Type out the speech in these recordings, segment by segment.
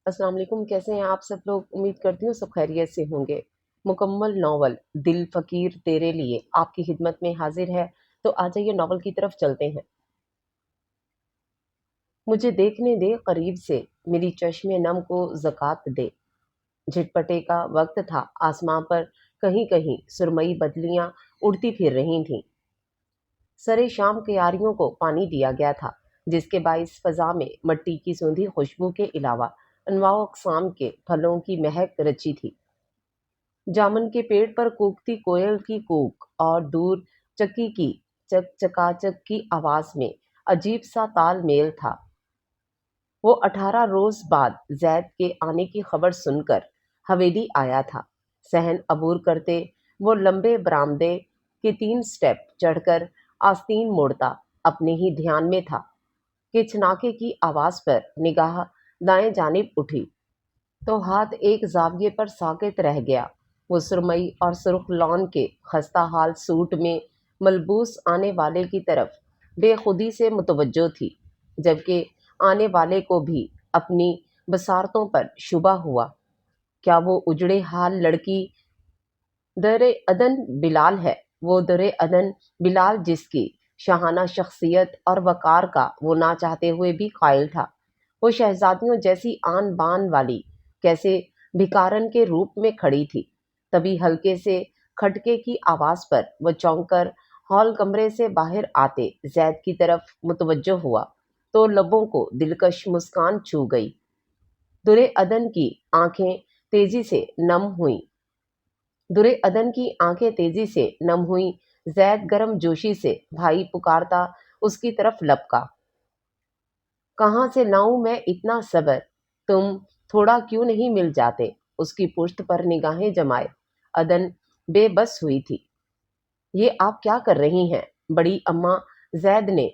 अस्सलाम वालेकुम। कैसे हैं आप सब लोग? उम्मीद करती हूँ सब खैरियत से होंगे। मुकम्मल नावल दिल फ़कीर तेरे लिए आपकी खिदमत में हाजिर है। तो आ जाइए नावल की तरफ चलते हैं। मुझे देखने दे करीब से, मेरी चश्मे नम को ज़कात दे। झटपटे का वक्त था, आसमां पर कहीं कहीं सुरमई बदलियां उड़ती फिर रही थीं। सरे शाम क्यारियों को पानी दिया गया था, जिसके बाइस फ़ज़ा में मिट्टी की सूंधी खुशबू के अलावा अनवाओ अक़साम के फलों की महक रची थी। जामुन के पेड़ पर कूकती कोयल की कूक और दूर चक्की की चक चकाचक की आवाज में अजीब सा तालमेल था। वो 18 रोज बाद जैद के आने की खबर सुनकर हवेली आया था। सहन अबूर करते वो लंबे बरामदे के 3 स्टेप चढ़कर आस्तीन मोड़ता अपने ही ध्यान में था कि छनाके की आवाज पर निगाह दाएं जानिब उठी तो हाथ एक जाविये पर साकित रह गया। वो सुरमई और सुर्ख लॉन के खस्ता हाल सूट में मलबूस आने वाले की तरफ बेखुदी से मुतवज्जो थी, जबकि आने वाले को भी अपनी बसारतों पर शुबा हुआ। क्या वो उजड़े हाल लड़की दरे अदन बिलाल है? वो दरे अदन बिलाल जिसकी शाहाना शख्सियत और वकार का वो ना चाहते हुए भी कायल था। वो शहजादियों जैसी आन बान वाली कैसे भिकारन के रूप में खड़ी थी। तभी हल्के से खटके की आवाज पर वो चौंक कर हॉल कमरे से बाहर आते जैद की तरफ मुतवज्जो हुआ तो लबों को दिलकश मुस्कान छू गई। दुरे अदन की आंखें तेजी से नम हुईं। दुरे अदन की आंखें तेजी से नम हुई। जैद गर्म जोशी से भाई पुकारता उसकी तरफ लपका। कहाँ से लाऊं मैं इतना सब्र, तुम थोड़ा क्यों नहीं मिल जाते? उसकी पुश्त पर निगाहें जमाए अदन बेबस हुई थी। ये आप क्या कर रही हैं? बड़ी अम्मा जैद ने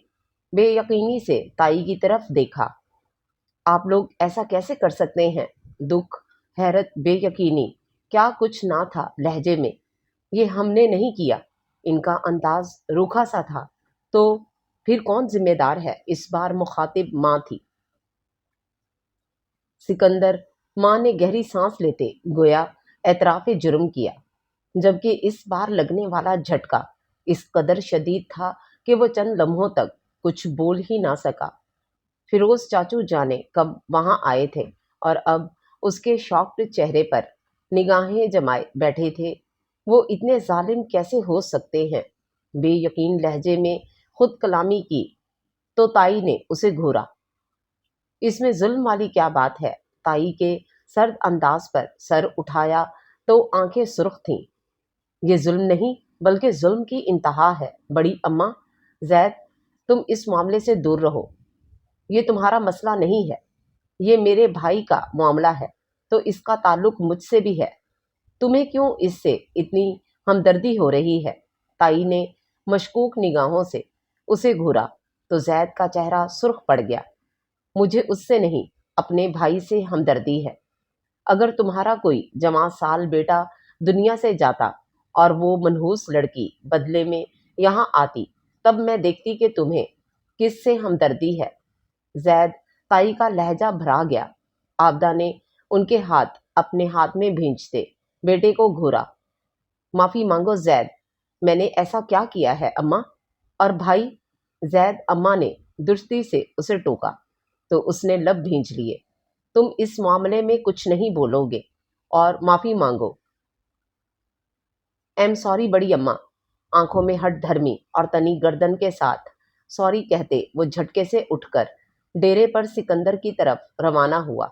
बेयकीनी से ताई की तरफ देखा। आप लोग ऐसा कैसे कर सकते हैं? दुख, हैरत, बेयकीनी, क्या कुछ ना था लहजे में। ये हमने नहीं किया। इनका अंदाज रूखा सा था। तो फिर कौन जिम्मेदार है? इस बार मुखातिब माँ थी। सिकंदर, माँ ने गहरी सांस लेते गोया एतराफ़े जुर्म किया, जबकि इस बार लगने वाला झटका इस कदर शदीद था कि वो चंद लम्हों तक कुछ बोल ही ना सका। फिरोज चाचू जाने कब वहां आए थे और अब उसके शॉक्ड चेहरे पर निगाहें जमाए बैठे थे। वो इतने जालिम कैसे हो सकते हैं? बेयकीन लहजे में खुद कलामी की तो ताई ने उसे घूरा। इसमें जुल्म वाली क्या बात है? ताई के सर्द अंदाज पर सर उठाया तो आंखें सुर्ख थीं। ये जुल्म नहीं, बल्कि जुल्म की इंतहा है। बड़ी अम्मा, जैद, तुम इस मामले से दूर रहो। ये तुम्हारा मसला नहीं है, ये मेरे भाई का मामला है, तो इसका ताल्लुक मुझसे भी है। तुम्हें क्यों इससे इतनी हमदर्दी हो रही है? ताई ने मशकूक निगाहों से उसे घूरा तो जैद का चेहरा सुर्ख पड़ गया। मुझे उससे नहीं, अपने भाई से हमदर्दी है। अगर तुम्हारा कोई जवां साल बेटा दुनिया से जाता और वो मनहूस लड़की बदले में यहाँ आती, तब मैं देखती कि तुम्हें किससे हमदर्दी है। जैद, ताई का लहजा भरा गया। आबदा ने उनके हाथ अपने हाथ में भींचते बेटे को घूरा। माफी मांगो जैद, मैंने ऐसा क्या किया है अम्मा? और भाई? जैद अम्मा ने दुरुस्ती से उसे टोका तो उसने लब भींच लिए। तुम इस मामले में कुछ नहीं बोलोगे और माफी मांगो। एम सॉरी बड़ी अम्मा। आंखों में हट धर्मी और तनी गर्दन के साथ सॉरी कहते वो झटके से उठकर डेरे पर सिकंदर की तरफ रवाना हुआ।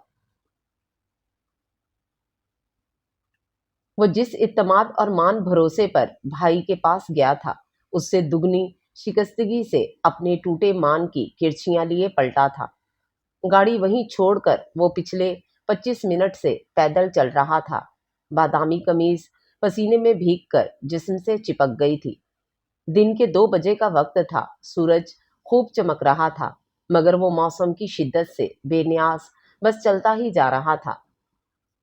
वो जिस इत्तमाद और मान भरोसे पर भाई के पास गया था, उससे दुगनी शिकस्तगी से अपने टूटे मान की किरछियां लिए पलटा था। गाड़ी वहीं छोड़कर वो पिछले 25 मिनट से पैदल चल रहा था। बादामी कमीज पसीने में भीगकर जिस्म से चिपक गई थी। दिन के 2 बजे का वक्त था। सूरज खूब चमक रहा था, मगर वो मौसम की शिद्दत से बेनियाज बस चलता ही जा रहा था।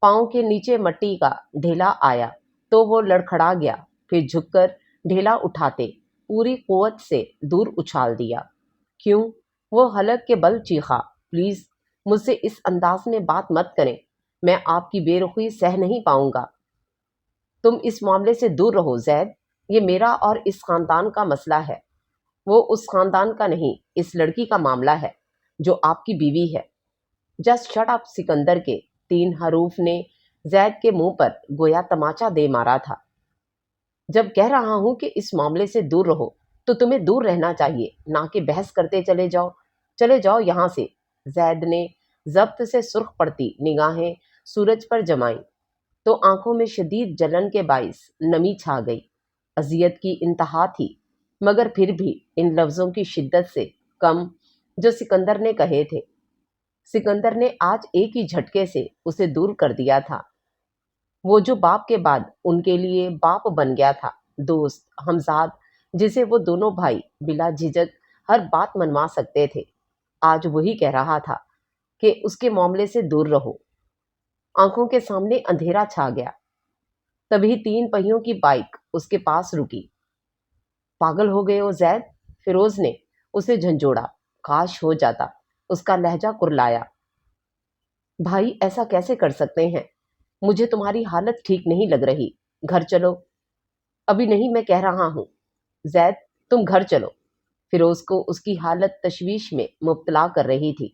पाँव के नीचे मिट्टी का ढेला आया तो वो लड़खड़ा गया, फिर झुककर ढेला उठाते पूरी कुव्वत से दूर उछाल दिया। क्यों? वो हलक के बल चीखा। प्लीज مجھ سے اس انداز میں بات مت کریں، میں آپ کی بے رخی سہ نہیں پاؤں گا۔ تم اس معاملے سے دور رہو زید، یہ میرا اور اس خاندان کا مسئلہ ہے، وہ اس خاندان کا نہیں، اس لڑکی کا معاملہ ہے جو آپ کی بیوی ہے۔ جسٹ شٹ اپ سکندر کے تین حروف نے زید کے منہ پر گویا تماچا دے مارا تھا۔ جب کہہ رہا ہوں کہ اس معاملے سے دور رہو تو تمہیں دور رہنا چاہیے، نہ کہ بحث کرتے چلے جاؤ یہاں سے۔ زید نے ضبط سے سرخ پڑتی نگاہیں سورج پر جمائیں تو آنکھوں میں شدید جلن کے باعث نمی چھا گئی۔ اذیت کی انتہا تھی، مگر پھر بھی ان لفظوں کی شدت سے کم جو سکندر نے کہے تھے۔ سکندر نے آج ایک ہی جھٹکے سے اسے دور کر دیا تھا، وہ جو باپ کے بعد ان کے لیے باپ بن گیا تھا، دوست، ہمزاد، جسے وہ دونوں بھائی بلا جھجک ہر بات منوا سکتے تھے، آج وہی کہہ رہا تھا کہ اس کے معاملے سے دور رہو۔ آنکھوں کے سامنے اندھیرا چھا گیا، تبھی تین پہیوں کی بائک اس کے پاس رکی۔ پاگل ہو گئے ہو زید، فیروز نے اسے جھنجھوڑا، کاش ہو جاتا۔ اس کا لہجہ کرلایا۔ بھائی ایسا کیسے کر سکتے ہیں؟ مجھے تمہاری حالت ٹھیک نہیں لگ رہی، گھر چلو۔ ابھی نہیں، میں کہہ رہا ہوں زید، تم گھر چلو۔ فیروز کو اس کی حالت تشویش میں مبتلا کر رہی تھی۔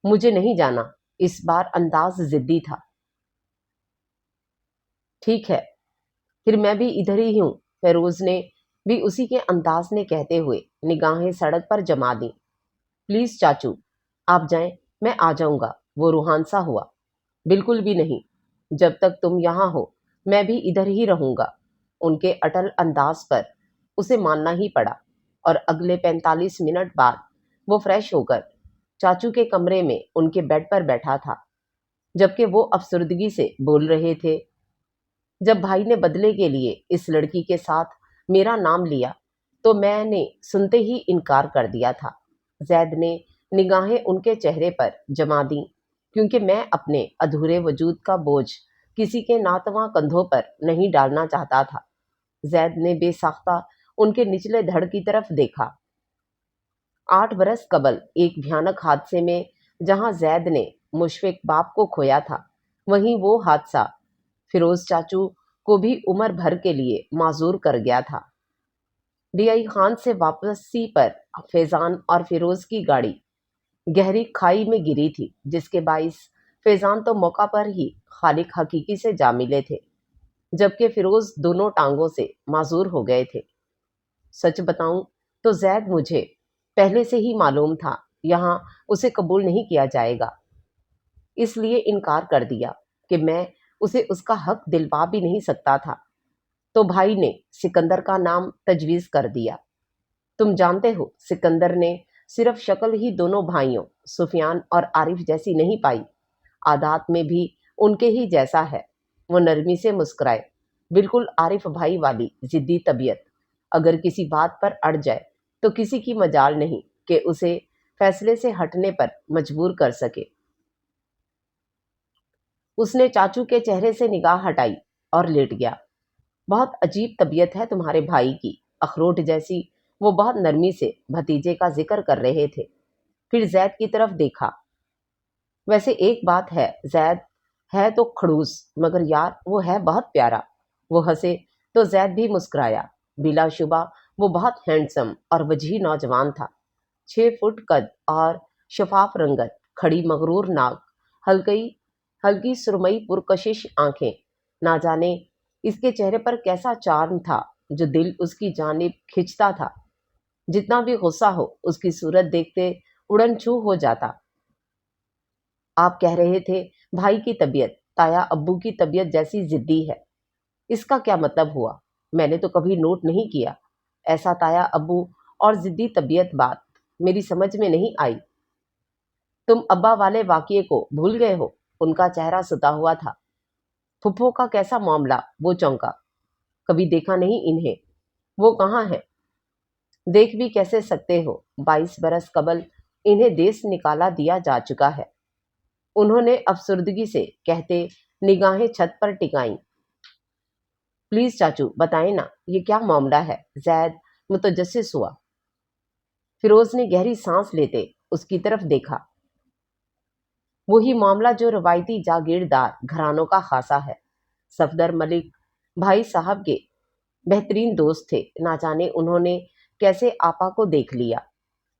مجھے نہیں جانا، اس بار انداز ضدی تھا۔ ٹھیک ہے، پھر میں بھی ادھر ہی ہوں، فیروز نے بھی اسی کے انداز نے کہتے ہوئے نگاہیں سڑک پر جما دیں۔ پلیز چاچو، آپ جائیں، میں آ جاؤں گا۔ وہ روحان سا ہوا۔ بالکل بھی نہیں، جب تک تم یہاں ہو میں بھی ادھر ہی رہوں گا۔ ان کے اٹل انداز پر اسے ماننا ہی پڑا، اور اگلے 45 منٹ بعد وہ فریش ہو کر چاچو کے کمرے میں ان کے بیڈ پر بیٹھا تھا، جبکہ وہ افسردگی سے بول رہے تھے۔ جب بھائی نے بدلے کے لیے اس لڑکی کے ساتھ میرا نام لیا تو میں نے سنتے ہی انکار کر دیا تھا۔ زید نے نگاہیں ان کے چہرے پر جما دیں، کیونکہ میں اپنے ادھورے وجود کا بوجھ کسی کے ناتواں کندھوں پر نہیں ڈالنا چاہتا تھا۔ زید نے بے ساختہ ان کے نچلے دھڑ کی طرف دیکھا۔ 8 برس قبل ایک بھیانک حادثے میں جہاں زید نے مشفق باپ کو کھویا تھا، وہیں وہ حادثہ فیروز چاچو کو بھی عمر بھر کے لیے معذور کر گیا تھا۔ ڈی آئی خان سے واپسی پر فیضان اور فیروز کی گاڑی گہری کھائی میں گری تھی، جس کے باعث فیضان تو موقع پر ہی خالق حقیقی سے جا ملے تھے، جبکہ فیروز دونوں ٹانگوں سے معذور ہو گئے تھے۔ سچ بتاؤں تو زید، مجھے پہلے سے ہی معلوم تھا یہاں اسے قبول نہیں کیا جائے گا، اس لیے انکار کر دیا کہ میں اسے اس کا حق دلوا بھی نہیں سکتا تھا، تو بھائی نے سکندر کا نام تجویز کر دیا۔ تم جانتے ہو سکندر نے صرف شکل ہی دونوں بھائیوں سفیان اور عارف جیسی نہیں پائی، عادات میں بھی ان کے ہی جیسا ہے۔ وہ نرمی سے مسکرائے۔ بالکل عارف بھائی والی ضدی طبیعت، اگر کسی بات پر اڑ جائے تو کسی کی مجال نہیں کہ اسے فیصلے سے ہٹنے پر مجبور کر سکے۔ اس نے چاچو کے چہرے سے نگاہ ہٹائی اور لیٹ گیا۔ بہت عجیب طبیعت ہے تمہارے بھائی کی، اخروٹ جیسی۔ وہ بہت نرمی سے بھتیجے کا ذکر کر رہے تھے، پھر زید کی طرف دیکھا۔ ویسے ایک بات ہے، زید ہے تو کھڑوس، مگر یار وہ ہے بہت پیارا۔ وہ ہنسے تو زید بھی مسکرایا۔ بلا شبہ وہ بہت ہینڈسم اور وجیح نوجوان تھا۔ 6 فٹ قد اور شفاف رنگت، کھڑی مغرور ناک، ہلکی سرمئی پرکشش آنکھیں۔ نہ جانے اس کے چہرے پر کیسا چارم تھا جو دل اس کی جانب کھنچتا تھا۔ جتنا بھی غصہ ہو، اس کی صورت دیکھتے اڑن چھو ہو جاتا۔ آپ کہہ رہے تھے بھائی کی طبیعت تایا ابو کی طبیعت جیسی ضدی ہے، اس کا کیا مطلب ہوا؟ میں نے تو کبھی نوٹ نہیں کیا ایسا تایا ابو اور ضدی طبیعت، بات میری سمجھ میں نہیں آئی۔ تم ابا والے واقعے کو بھول گئے ہو؟ ان کا چہرہ ستا ہوا تھا۔ پھپھو کا کیسا معاملہ؟ وہ چونکا۔ کبھی دیکھا نہیں انہیں، وہ کہاں ہیں؟ دیکھ بھی کیسے سکتے ہو، 22 برس قبل انہیں دیس نکالا دیا جا چکا ہے۔ انہوں نے افسردگی سے کہتے نگاہیں چھت پر ٹکائیں۔ پلیز چاچو بتائیں نا، یہ کیا معاملہ ہے؟ زید متجسس ہوا۔ فیروز نے گہری سانس لیتے اس کی طرف دیکھا۔ वही मामला जो रवायती जागीरदार घरानों का खासा है। सफदर मलिक भाई साहब के बेहतरीन दोस्त थे। ना जाने उन्होंने कैसे आपा को देख लिया,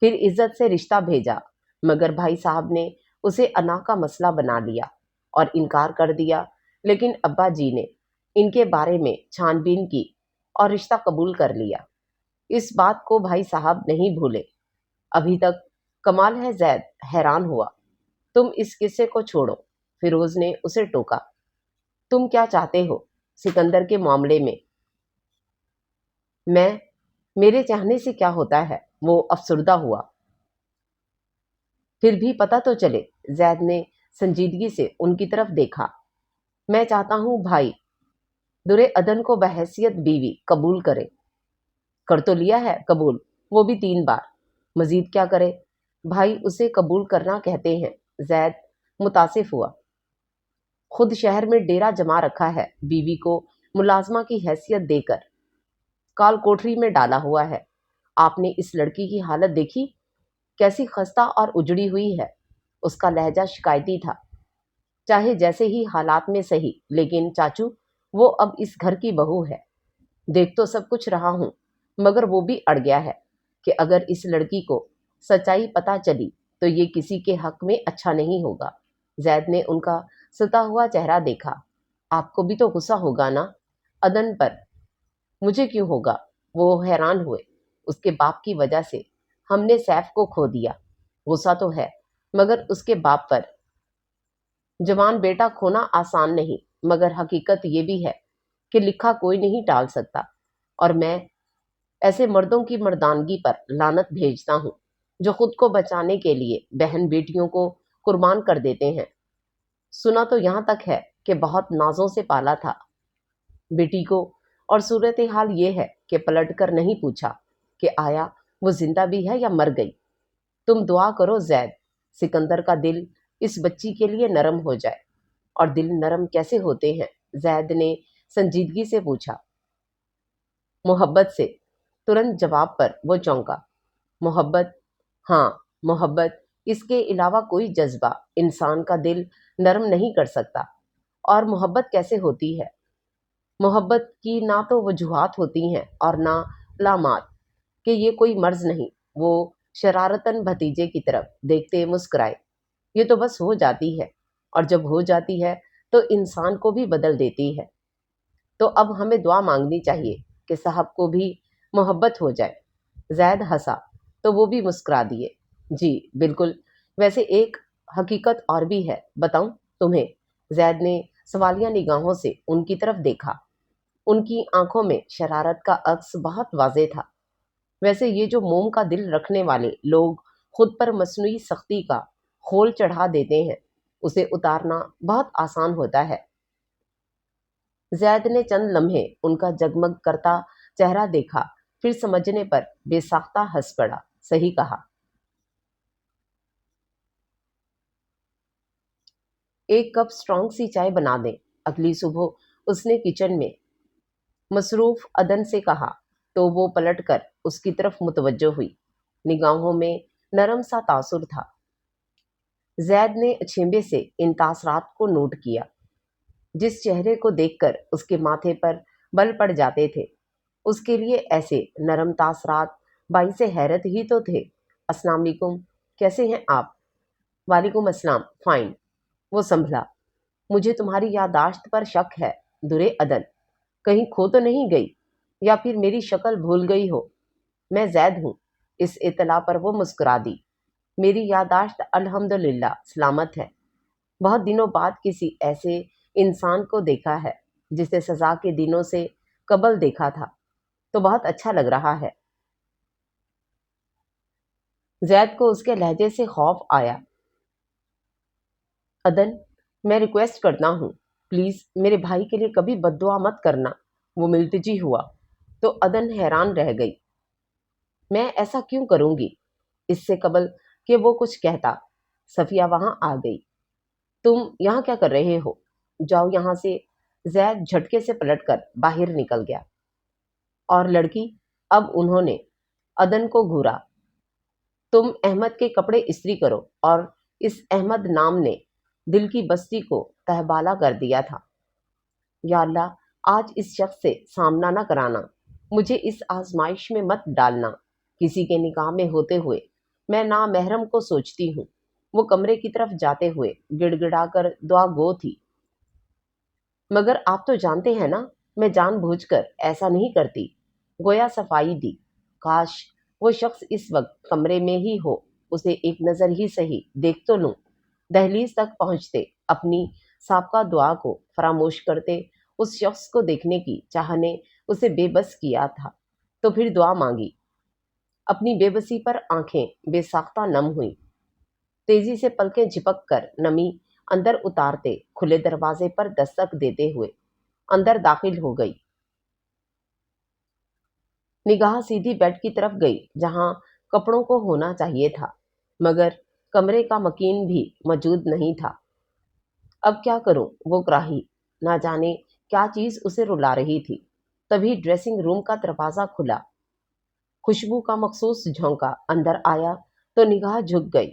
फिर इज्जत से रिश्ता भेजा, मगर भाई साहब ने उसे अना का मसला बना लिया और इनकार कर दिया। लेकिन अब्बा जी ने इनके बारे में छानबीन की और रिश्ता कबूल कर लिया। इस बात को भाई साहब नहीं भूले अभी तक। कमाल है जैद, हैरान हुआ। तुम इस किस्से को छोड़ो, फिरोज ने उसे टोका। तुम क्या चाहते हो सिकंदर के मामले में? मैं मेरे चाहने से क्या होता है? वो अफसुर्दा हुआ। फिर भी पता तो चले। जैद ने संजीदगी से उनकी तरफ देखा। मैं चाहता हूं भाई दुरे अदन को बहैसियत बीवी कबूल करे। कर तो लिया है कबूल, वो भी 3 बार। मजीद क्या करे? भाई उसे कबूल करना कहते हैं। जैद मुतासिफ हुआ। खुद शहर में डेरा जमा रखा है, बीवी को मुलाजमा की हैसियत देकर काल कोठरी में डाला हुआ है। आपने इस लड़की की हालत देखी? कैसी खस्ता और उजड़ी हुई है। उसका लहजा शिकायती था। चाहे जैसे ही हालात में सही, लेकिन चाचू वो अब इस घर की बहू है। देख तो सब कुछ रहा हूं, मगर वो भी अड़ गया है कि अगर इस लड़की को सच्चाई पता चली तो ये किसी के हक में अच्छा नहीं होगा। जैद ने उनका सता हुआ चेहरा देखा। आपको भी तो गुस्सा होगा ना अदन पर? मुझे क्यों होगा? वो हैरान हुए। उसके बाप की वजह से हमने सैफ को खो दिया। गुस्सा तो है, मगर उसके बाप पर। जवान बेटा खोना आसान नहीं, मगर हकीकत ये भी है कि लिखा कोई नहीं टाल सकता। और मैं ऐसे मर्दों की मर्दानगी पर लानत भेजता हूँ जो खुद को बचाने के लिए बहन बेटियों को कुर्बान कर देते हैं। सुना तो यहाँ तक है कि बहुत नाजों से पाला था बेटी को, और सूरत हाल ये है कि पलट कर नहीं पूछा कि आया वो जिंदा भी है या मर गई। तुम दुआ करो जैद, सिकंदर का दिल इस बच्ची के लिए नरम हो जाए। और दिल नरम कैसे होते हैं? जैद ने संजीदगी से पूछा। मोहब्बत से। तुरंत जवाब पर वो चौंका। मोहब्बत? हाँ, मोहब्बत। इसके अलावा कोई जज्बा इंसान का दिल नरम नहीं कर सकता। और मोहब्बत कैसे होती है? मोहब्बत की ना तो वजूहात होती हैं और ना लामात। कि ये कोई मर्ज नहीं। वो शरारतन भतीजे की तरफ देखते मुस्कुराए। ये तो बस हो जाती है, और जब हो जाती है तो इंसान को भी बदल देती है। तो अब हमें दुआ मांगनी चाहिए कि साहब को भी मोहब्बत हो जाए। जैद हंसा तो वो भी मुस्कुरा दिए। जी बिल्कुल। वैसे एक हकीकत और भी है, बताऊं तुम्हें? जैद ने सवालिया निगाहों से उनकी तरफ देखा। उनकी आंखों में शरारत का अक्स बहुत वाजे था। वैसे ये जो मोम का दिल रखने वाले लोग खुद पर मसनूई सख्ती का खोल चढ़ा देते हैं, उसे उतारना बहुत आसान होता है। जैद ने चंद लम्हे उनका जगमग करता चेहरा देखा, फिर समझने पर बेसाख्ता हंस पड़ा। सही कहा। एक कप स्ट्रॉन्ग सी चाय बना दें। अगली सुबह उसने किचन में मसरूफ अदन से कहा तो वो पलटकर उसकी तरफ मुतवज्जो हुई। निगाहों में नरम सा तासुर था। जैद ने अचेंबे से इन तासरात को नोट किया, जिस चेहरे को देखकर उसके माथे पर बल पड़ जाते थे। उसके लिए ऐसे नरम तासरात बाइस हैरत ही तो थे। अस्सलाम वालेकुम, कैसे हैं आप? वालेकुम अस्सलाम, फाइन। वो संभला। मुझे तुम्हारी याददाश्त पर शक है दुरे अदन। कहीं खो तो नहीं गई, या फिर मेरी शक्ल भूल गई हो? मैं जैद हूँ। इस इतला पर वो मुस्कुरा दी। मेरी याददाश्त अल्हम्दुलिल्लाह सलामत है। बहुत दिनों बाद किसी ऐसे इंसान को देखा है जिसे सजा के दिनों से कबल देखा था, तो बहुत अच्छा लग रहा है। जैद को उसके लहजे से खौफ आया। अदन, मैं रिक्वेस्ट करता हूँ, प्लीज मेरे भाई के लिए कभी बद्दुआ मत करना। वो मिल्तजी हुआ तो अदन हैरान रह गई। मैं ऐसा क्यों करूंगी? इससे कबल कि वो कुछ कहता, सफिया वहां आ गई। तुम यहाँ क्या कर रहे हो? जाओ यहाँ से। जैद झटके से पलटकर बाहर निकल गया। और लड़की? अब उन्होंने अदन को घूरा। तुम अहमद के कपड़े इस्त्री करो। और इस अहमद नाम ने دل کی بستی کو تہبالہ کر دیا تھا۔ یا اللہ، آج اس شخص سے سامنا نہ کرانا، مجھے اس آزمائش میں مت ڈالنا۔ کسی کے نکاح میں ہوتے ہوئے میں نامحرم کو سوچتی ہوں۔ وہ کمرے کی طرف جاتے ہوئے گڑ گڑا کر دعا گو تھی۔ مگر آپ تو جانتے ہیں نا، میں جان بوجھ کر ایسا نہیں کرتی۔ گویا صفائی دی۔ کاش وہ شخص اس وقت کمرے میں ہی ہو، اسے ایک نظر ہی صحیح دیکھ تو لوں۔ دہلیز تک پہنچتے اپنی سابقہ دعا کو فراموش کرتے اس شخص کو دیکھنے کی چاہ نے اسے بے بس کیا تھا، تو پھر دعا مانگی۔ اپنی بے بسی پر آنکھیں بے ساختہ نم ہوئیں۔ تیزی سے پلکیں جھپک کر نمی اندر اتارتے کھلے دروازے پر دستک دیتے ہوئے اندر داخل ہو گئی۔ نگاہ سیدھی بیڈ کی طرف گئی جہاں کپڑوں کو ہونا چاہیے تھا، مگر کمرے کا مکین بھی موجود نہیں تھا۔ اب کیا کروں؟ وہ کراہی، نہ جانے کیا چیز اسے رلا رہی تھی۔ تبھی ڈریسنگ روم کا دروازہ کھلا، خوشبو کا مخصوص جھونکا اندر آیا تو نگاہ جھک گئی۔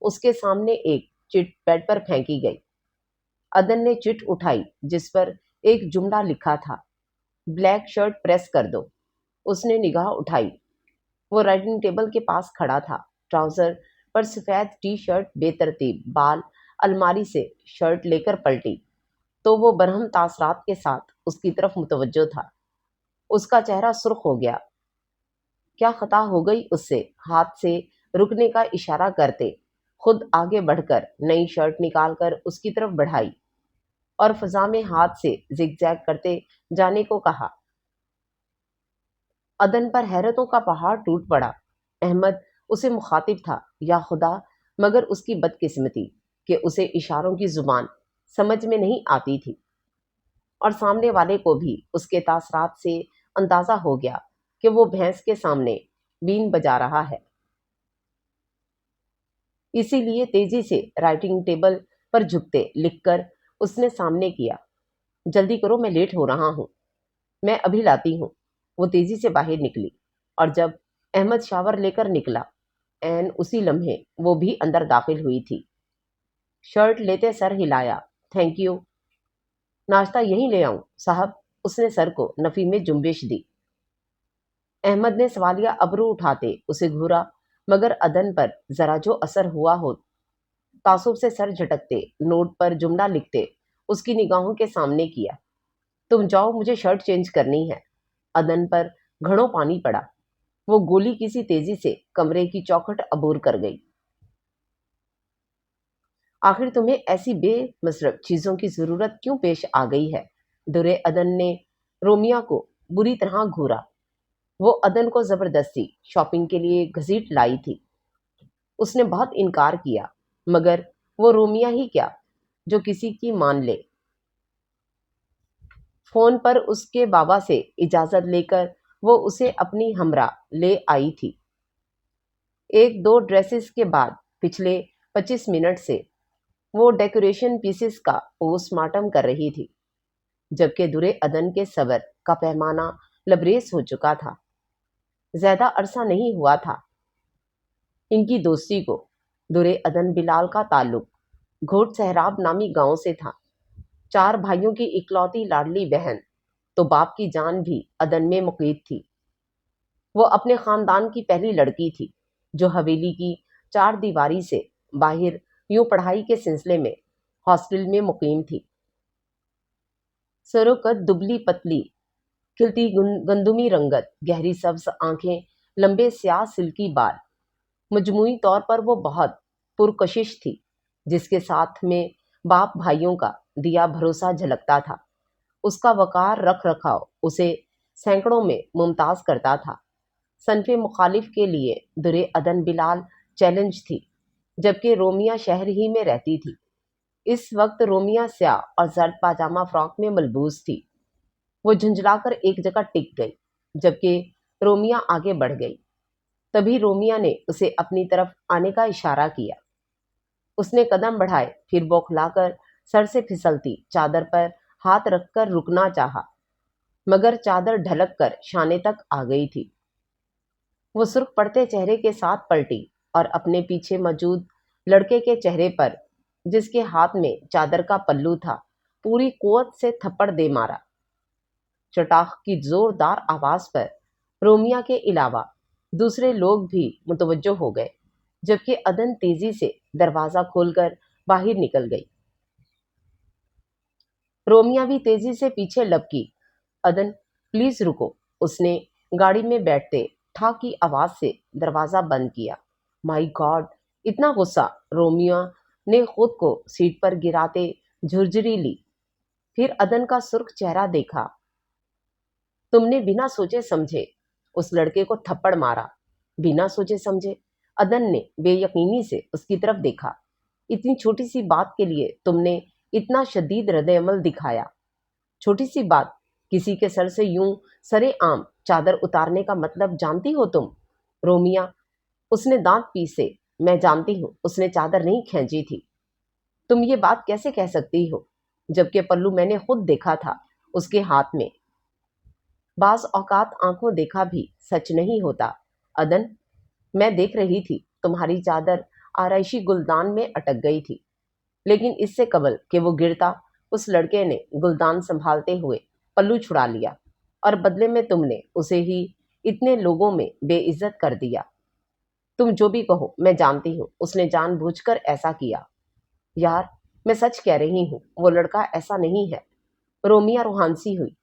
اس کے سامنے ایک چٹ بیڈ پر پھینکی گئی۔ عدن نے چٹ اٹھائی جس پر ایک جملہ لکھا تھا، بلیک شرٹ پریس کر دو۔ اس نے نگاہ اٹھائی۔ وہ رائٹنگ ٹیبل کے پاس کھڑا تھا، ٹراؤزر پر سفید ٹی شرٹ بے ترتیب، بال الماری سے شرٹ لے کر پلٹی تو وہ برہم تاثرات کے ساتھ اس کی طرف متوجہ تھا۔ اس کا چہرہ سرخ ہو گیا۔ کیا خطا ہو گئی اس سے؟ ہاتھ سے رکنے کا اشارہ کرتے خود آگے بڑھ کر نئی شرٹ نکال کر اس کی طرف بڑھائی اور فضا میں ہاتھ سے زگ زیگ کرتے جانے کو کہا۔ عدن پر حیرتوں کا پہاڑ ٹوٹ پڑا۔ احمد اسے مخاطب تھا، یا خدا، مگر اس کی بدقسمتی کہ اسے اشاروں کی زبان سمجھ میں نہیں آتی تھی، اور سامنے والے کو بھی اس کے تاثرات سے اندازہ ہو گیا کہ وہ بھینس کے سامنے بین بجا رہا ہے۔ اسی لیے تیزی سے رائٹنگ ٹیبل پر جھکتے لکھ کر اس نے سامنے کیا۔ جلدی کرو، میں لیٹ ہو رہا ہوں۔ میں ابھی لاتی ہوں۔ وہ تیزی سے باہر نکلی، اور جب احمد شاور لے کر نکلا، عین اسی لمحے وہ بھی اندر داخل ہوئی تھی۔ شرٹ لیتے سر ہلایا۔ Thank you. ناشتہ یہیں لے آؤں صاحب؟ اس نے سر کو نفی میں جنبش دی۔ احمد نے سوالیہ ابرو اٹھاتے اسے گھورا، مگر عدن پر ذرا جو اثر ہوا ہو، تعصب سے سر جھٹکتے نوٹ پر جملہ لکھتے اس کی نگاہوں کے سامنے کیا۔ تم جاؤ، مجھے شرٹ چینج کرنی ہے۔ عدن پر گھڑوں پانی پڑا۔ وہ گولی کسی تیزی سے کمرے کی چوکھٹ عبور کر گئی۔ آخر تمہیں ایسی بے مصرف چیزوں کی ضرورت کیوں پیش آ گئی ہے؟ در عدن نے رومیا کو بری طرح گھورا۔ وہ عدن کو زبردستی شاپنگ کے لیے گھسیٹ لائی تھی۔ اس نے بہت انکار کیا، مگر وہ رومیا ہی کیا جو کسی کی مان لے۔ فون پر اس کے بابا سے اجازت لے کر وہ اسے اپنی ہمراہ لے آئی تھی۔ ایک دو ڈریسز کے بعد پچھلے 25 منٹ سے وہ ڈیکوریشن پیسز کا پوسٹ مارٹم کر رہی تھی، جبکہ در عدن کے صبر کا پیمانہ لبریز ہو چکا تھا۔ زیادہ عرصہ نہیں ہوا تھا ان کی دوستی کو۔ در عدن بلال کا تعلق گھوٹ سہراب نامی گاؤں سے تھا۔ 4 بھائیوں کی اکلوتی لاڈلی بہن، تو باپ کی جان بھی عدن میں مقید تھی۔ وہ اپنے خاندان کی پہلی لڑکی تھی جو حویلی کی 4 دیواری سے باہر یوں پڑھائی کے سلسلے میں ہاسٹل میں مقیم تھی۔ سروقت، دبلی پتلی، کھلتی گندمی رنگت، گہری سبز آنکھیں، لمبے سیاہ سلکی بال، مجموعی طور پر وہ بہت پرکشش تھی، جس کے ساتھ میں باپ بھائیوں کا دیا بھروسہ جھلکتا تھا۔ اس کا وقار رکھ رکھاؤ اسے سینکڑوں میں ممتاز کرتا تھا۔ صنف مخالف کے لیے در عدن بلال چیلنج تھی، جبکہ رومیا شہر ہی میں رہتی تھی۔ اس وقت رومیا سیاہ اور زرد پاجامہ فراک میں ملبوس تھی۔ وہ جھنجھلا کر ایک جگہ ٹک گئی، جبکہ رومیا آگے بڑھ گئی۔ تبھی رومیا نے اسے اپنی طرف آنے کا اشارہ کیا۔ اس نے قدم بڑھائے، پھر بوکھلا کر سر سے پھسلتی چادر پر ہاتھ رکھ کر رکنا چاہا، مگر چادر ڈھلک کر شانے تک آ گئی تھی۔ وہ سرخ پڑتے چہرے کے ساتھ پلٹی اور اپنے پیچھے موجود لڑکے کے چہرے پر جس کے ہاتھ میں چادر کا پلو تھا پوری قوت سے تھپڑ دے مارا۔ چٹاخ کی زوردار آواز پر رومیا کے علاوہ دوسرے لوگ بھی متوجہ ہو گئے، جبکہ عدن تیزی سے دروازہ کھول کر باہر نکل گئی۔ رومیا بھی تیزی سے پیچھے لپکی۔ عدن پلیز رکو، اس نے گاڑی میں بیٹھتے ٹھا کی آواز سے دروازہ بند کیا۔ مائی گاڈ، اتنا غصہ! رومیا نے خود کو سیٹ پر گراتے جھرجھری لی، پھر عدن کا سرخ چہرہ دیکھا۔ تم نے بنا سوچے سمجھے اس لڑکے کو تھپڑ مارا؟ بنا سوچے سمجھے؟ عدن نے بے یقینی سے اس کی طرف دیکھا۔ اتنی چھوٹی سی بات کے لیے تم نے اتنا شدید رد عمل دکھایا؟ چھوٹی سی بات، کسی کے سر سے یوں سرے عام چادر اتارنے کا مطلب جانتی ہو تم؟ رومیا، اس نے دانت پیسے، میں جانتی ہوں اس نے چادر نہیں کھینچی تھی۔ تم یہ بات کیسے کہہ سکتی ہو جبکہ پلو میں نے خود دیکھا تھا اس کے ہاتھ میں؟ بعض اوقات آنکھوں دیکھا بھی سچ نہیں ہوتا عدن، میں دیکھ رہی تھی تمہاری چادر آرائشی گلدان میں اٹک گئی تھی، لیکن اس سے قبل کہ وہ گرتا اس لڑکے نے گلدان سنبھالتے ہوئے پلو چھڑا لیا، اور بدلے میں تم نے اسے ہی اتنے لوگوں میں بے عزت کر دیا۔ تم جو بھی کہو، میں جانتی ہوں اس نے جان بوجھ کر ایسا کیا۔ یار، میں سچ کہہ رہی ہوں، وہ لڑکا ایسا نہیں ہے۔ رومیا روحانسی ہوئی۔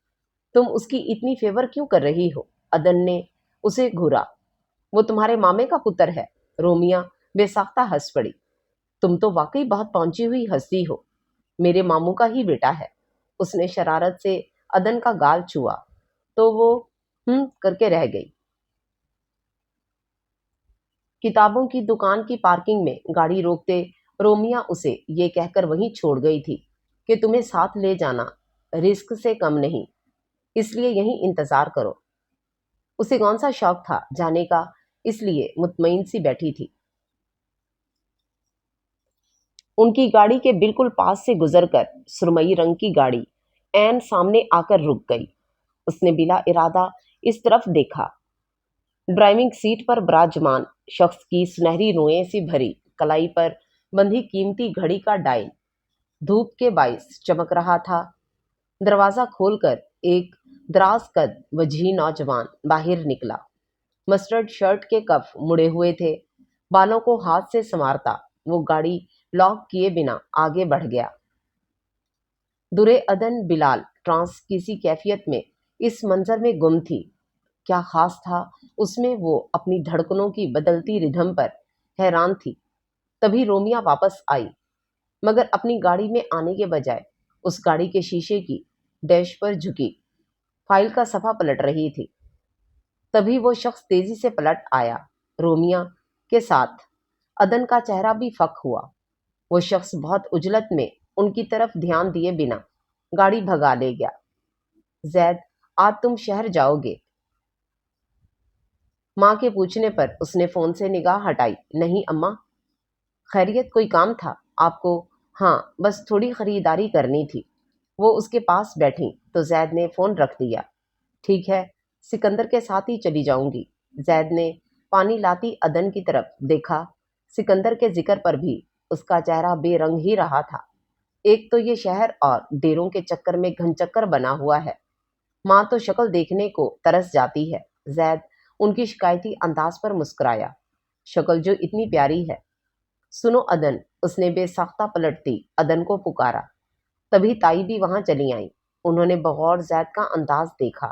تم اس کی اتنی فیور کیوں کر رہی ہو؟ عدن نے اسے گھورا۔ وہ تمہارے مامے کا پتر ہے۔ رومیا بے ساختہ ہنس پڑی۔ تم تو واقعی بہت پہنچی ہوئی ہستی ہو، میرے ماموں کا ہی بیٹا ہے۔ اس نے شرارت سے عدن کا گال چھوا تو وہ کر کے رہ گئی۔ کتابوں کی دکان کی پارکنگ میں گاڑی روکتے رومیا اسے یہ کہہ کر وہیں چھوڑ گئی تھی کہ تمہیں ساتھ لے جانا رسک سے کم نہیں، اس لیے یہیں انتظار کرو۔ اسے کون سا شوق تھا جانے کا، اس لیے مطمئن سی بیٹھی تھی۔ ان کی گاڑی کے بالکل پاس سے گزر کر سرمئی رنگ کی گاڑی عین سامنے آ کر رک گئی۔ اس نے بلا ارادہ اس طرف دیکھا۔ ڈرائیونگ سیٹ پر براجمان شخص کی سنہری روئیں سی بھری کلائی پر بندھی قیمتی گھڑی کا ڈائل دھوپ کے باعث چمک رہا تھا۔ دروازہ کھول کر ایک دراز قد وجیح نوجوان باہر نکلا۔ مسٹرڈ شرٹ کے کف مڑے ہوئے تھے، بالوں کو ہاتھ سے سنوارتا وہ گاڑی لاک کیے بنا آگے بڑھ گیا۔ درے عدن بلال ٹرانس کسی کیفیت میں اس منظر میں گم تھی۔ کیا خاص تھا اس میں؟ وہ اپنی دھڑکنوں کی بدلتی ردھم پر حیران تھی۔ تبھی رومیا واپس آئی، مگر اپنی گاڑی میں آنے کے بجائے اس گاڑی کے شیشے کی ڈیش پر جھکی فائل کا صفحہ پلٹ رہی تھی۔ تبھی وہ شخص تیزی سے پلٹ آیا۔ رومیا کے ساتھ عدن کا چہرہ بھی فک ہوا۔ وہ شخص بہت عجلت میں ان کی طرف دھیان دیے بنا گاڑی بھگا لے گیا۔ زید، آج تم شہر جاؤ گے؟ ماں کے پوچھنے پر اس نے فون سے نگاہ ہٹائی۔ نہیں اماں۔ خیریت، کوئی کام تھا آپ کو؟ ہاں، بس تھوڑی خریداری کرنی تھی۔ وہ اس کے پاس بیٹھیں تو زید نے فون رکھ دیا۔ ٹھیک ہے، سکندر کے ساتھ ہی چلی جاؤں گی۔ زید نے پانی لاتی عدن کی طرف دیکھا۔ سکندر کے ذکر پر بھی اس کا چہرہ بے رنگ ہی رہا تھا۔ ایک تو یہ شہر اور ڈیروں کے چکر میں گھن چکر بنا ہوا ہے، ماں تو شکل دیکھنے کو ترس جاتی ہے۔ زید ان کی شکایتی انداز پر مسکرایا۔ شکل جو اتنی پیاری ہے۔ سنو عدن، اس نے بے ساختہ پلٹتی عدن کو پکارا۔ تبھی تائی بھی وہاں چلی آئیں۔ انہوں نے بغور زید کا انداز دیکھا۔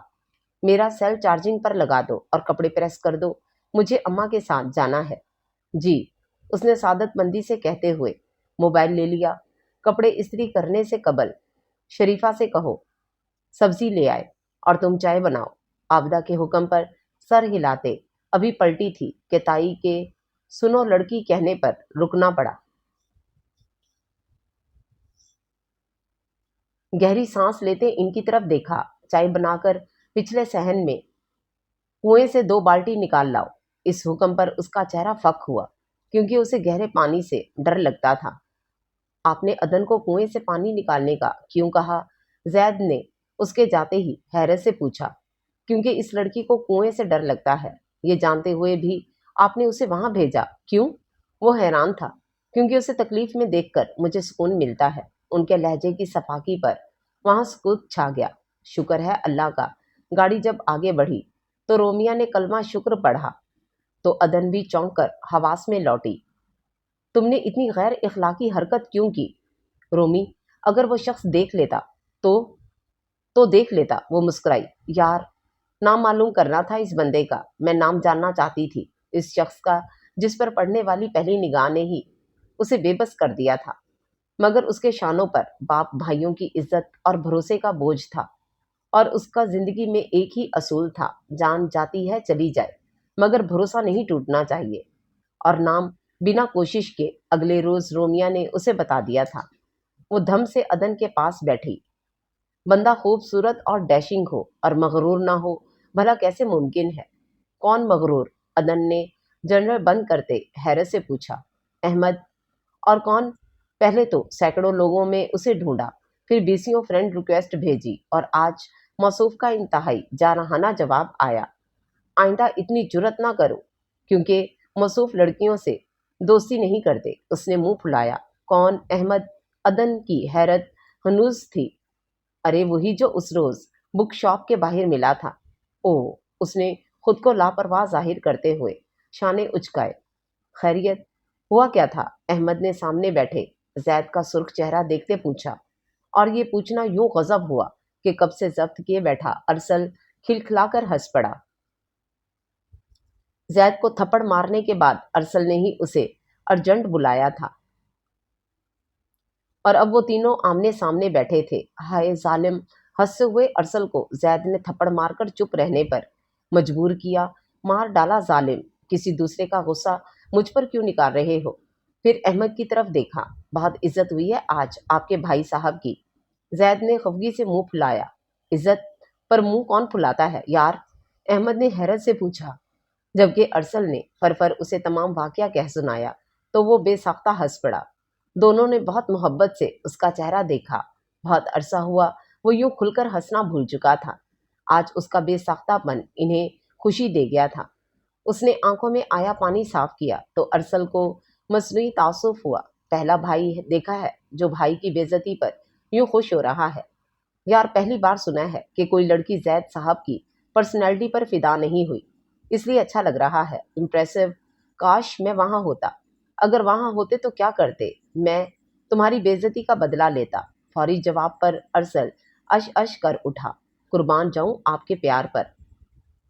میرا سیل چارجنگ پر لگا دو اور کپڑے پریس کر دو، مجھے اماں کے ساتھ جانا ہے۔ جی، اس نے سعادت مندی سے کہتے ہوئے موبائل لے لیا۔ کپڑے استری کرنے سے قبل شریفہ سے کہو سبزی لے آئے اور تم چائے بناؤ۔ عابدہ کے حکم پر سر ہلاتے ابھی پلٹی تھی کہ تائی کے سنو لڑکی کہنے پر رکنا پڑا۔ گہری سانس لیتے ان کی طرف دیکھا۔ چائے بنا کر پچھلے صحن میں کنویں سے 2 بالٹی نکال لاؤ۔ اس حکم پر اس کا چہرہ فک ہوا، کیونکہ اسے گہرے پانی سے ڈر لگتا تھا۔ آپ نے عدن کو کنویں سے پانی نکالنے کا کیوں کہا؟ زید نے اس کے جاتے ہی حیرت سے پوچھا۔ کیونکہ اس لڑکی کو کنویں سے ڈر لگتا ہے، یہ جانتے ہوئے بھی آپ نے اسے وہاں بھیجا، کیوں؟ وہ حیران تھا۔ کیونکہ اسے تکلیف میں دیکھ کر مجھے سکون ملتا ہے۔ ان کے لہجے کی صفاکی پر وہاں سکوت چھا گیا۔ شکر ہے اللہ کا۔ گاڑی جب آگے بڑھی تو رومیا نے کلمہ شکر پڑھا تو عدن بھی چونک کر حواس میں لوٹی۔ تم نے اتنی غیر اخلاقی حرکت کیوں کی؟ رومی، اگر وہ شخص دیکھ لیتا تو دیکھ لیتا، وہ مسکرائی۔ یار، نام معلوم کرنا تھا اس بندے کا، میں نام جاننا چاہتی تھی، اس شخص کا جس پر پڑنے والی پہلی نگاہ نے ہی اسے بے بس کر دیا تھا، مگر اس کے شانوں پر باپ بھائیوں کی عزت اور بھروسے کا بوجھ تھا، اور اس کا زندگی میں ایک ہی اصول تھا، جان جاتی ہے چلی جائے مگر بھروسہ نہیں ٹوٹنا چاہیے۔ اور نام بنا کوشش کے اگلے روز رومیا نے اسے بتا دیا تھا۔ وہ دھم سے عدن کے پاس بیٹھی۔ بندہ خوبصورت اور ڈیشنگ ہو اور مغرور نہ ہو، بھلا کیسے ممکن ہے؟ کون مغرور؟ عدن نے جنرل بند کرتے حیرت سے پوچھا۔ احمد۔ اور کون؟ پہلے تو سینکڑوں لوگوں میں اسے ڈھونڈا، پھر بیسیوں فرینڈ ریکویسٹ بھیجی، اور آج موصوف کا انتہائی جارحانہ جواب آیا۔ آئندہ اتنی جرت نہ کرو، کیونکہ موصوف لڑکیوں سے دوستی نہیں کرتے۔ اس نے منہ پھلایا۔ کون احمد؟ عدن کی حیرت ہنوز تھی۔ ارے وہی جو اس روز بک شاپ کے باہر ملا تھا۔ او، اس نے خود کو لاپرواہ ظاہر کرتے ہوئے شانے اچکائے۔ خیریت؟ ہوا کیا تھا؟ احمد نے سامنے بیٹھے زید کا سرخ چہرہ دیکھتے پوچھا، اور یہ پوچھنا یوں غضب ہوا کہ کب سے ضبط کیے بیٹھا ارسل کھلکھلا کر ہنس پڑا۔ زید کو تھپڑ مارنے کے بعد ارسل نے ہی اسے ارجنٹ بلایا تھا، اور اب وہ تینوں آمنے سامنے بیٹھے تھے۔ ہائے ظالم! ہنستے ہوئے ارسل کو زید نے تھپڑ مار کر چپ رہنے پر مجبور کیا۔ مار ڈالا ظالم! کسی دوسرے کا غصہ مجھ پر کیوں نکال رہے ہو؟ پھر احمد کی طرف دیکھا۔ بہت عزت ہوئی ہے آج آپ کے بھائی صاحب کی۔ زید نے خفگی سے منہ پھلایا۔ عزت پر منہ کون پھلاتا ہے یار؟ احمد نے حیرت سے پوچھا۔ جبکہ ارسل نے فرفر اسے تمام واقعہ کہہ سنایا تو وہ بے ساختہ ہنس پڑا۔ دونوں نے بہت محبت سے اس کا چہرہ دیکھا۔ بہت عرصہ ہوا وہ یوں کھل کر ہنسنا بھول چکا تھا۔ آج اس کا بے ساختہ پن انہیں خوشی دے گیا تھا۔ اس نے آنکھوں میں آیا پانی صاف کیا تو ارسل کو مصنوعی تعصب ہوا۔ پہلا بھائی دیکھا ہے جو بھائی کی بے عزتی پر یوں خوش ہو رہا ہے۔ یار، پہلی بار سنا ہے کہ کوئی لڑکی زید صاحب کی پرسنالٹی پر فدا نہیں ہوئی، اس لیے اچھا لگ رہا ہے۔ امپریسو۔ کاش میں وہاں ہوتا۔ اگر وہاں ہوتے تو کیا کرتے؟ میں تمہاری بے عزتی کا بدلہ لیتا۔ فوری جواب پر ارسل اش اش کر اٹھا۔ قربان جاؤں آپ کے پیار پر۔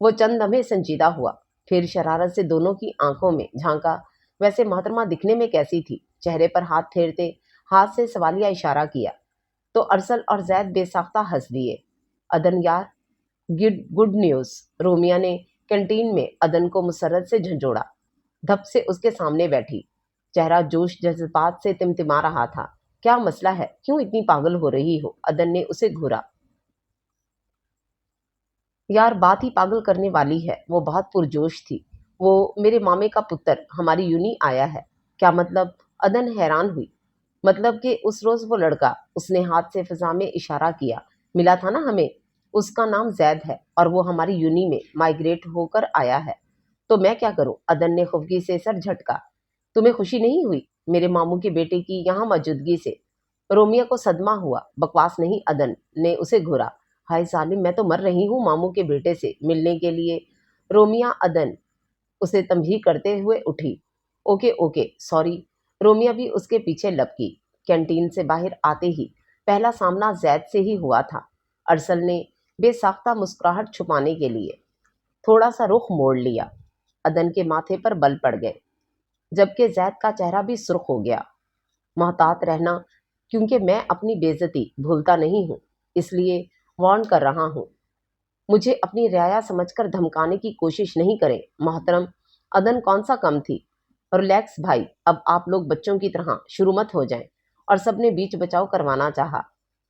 وہ چند لمحے سنجیدہ ہوا، پھر شرارت سے دونوں کی آنکھوں میں جھانکا۔ ویسے محترمہ دکھنے میں کیسی تھی؟ چہرے پر ہاتھ پھیرتے ہاتھ سے سوالیہ اشارہ کیا تو ارسل اور زید بے ساختہ ہنس دیے۔ عدن یار، گڈ نیوز! رومیا نے کینٹین میں عدن کو مسرت سے جھنجھوڑا۔ دھپ سے اس کے سامنے بیٹھی، چہرہ جوش جذبات سے تمتما رہا تھا۔ کیا مسئلہ ہے؟ کیوں اتنی پاگل ہو رہی ہو؟ عدن نے اسے گھورا۔ یار، بات ہی پاگل کرنے والی ہے۔ وہ بہت پرجوش تھی۔ وہ میرے مامے کا پتر ہماری یونی آیا ہے۔ کیا مطلب؟ عدن حیران ہوئی۔ مطلب کہ اس روز وہ لڑکا، اس نے ہاتھ سے فضا میں اشارہ کیا، ملا تھا نا ہمیں، اس کا نام زید ہے اور وہ ہماری یونی میں مائیگریٹ ہو کر آیا ہے۔ تو میں کیا کروں؟ عدن نے خفگی سے سر جھٹکا۔ تمہیں خوشی نہیں ہوئی میرے ماموں کے بیٹے کی یہاں موجودگی سے؟ رومیا کو صدمہ ہوا۔ بکواس نہیں! عدن نے اسے گھورا۔ ہائے ظالم، میں تو مر رہی ہوں ماموں کے بیٹے سے ملنے کے لیے۔ رومیا عدن اسے تنبیہ کرتے ہوئے اٹھی۔ Okay okay, sorry. رومیا بھی اس کے پیچھے لپکی۔ کینٹین سے باہر آتے ہی پہلا سامنا زید سے ہی ہوا تھا۔ ارسل نے بے ساختہ مسکراہٹ چھپانے کے لیے تھوڑا سا رخ موڑ لیا۔ عدن کے ماتھے پر بل پڑ گئے، جبکہ زید کا چہرہ بھی سرخ ہو گیا۔ محتاط رہنا، کیونکہ میں اپنی بے عزتی بھولتا نہیں ہوں، اس لیے وارن کر رہا ہوں۔ مجھے اپنی رعایا سمجھ کر دھمکانے کی کوشش نہیں کریں محترم۔ عدن کون سا کم تھی؟ ریلیکس بھائی، اب آپ لوگ بچوں کی طرح شروع مت ہو جائیں۔ اور سب نے بیچ بچاؤ کروانا چاہا۔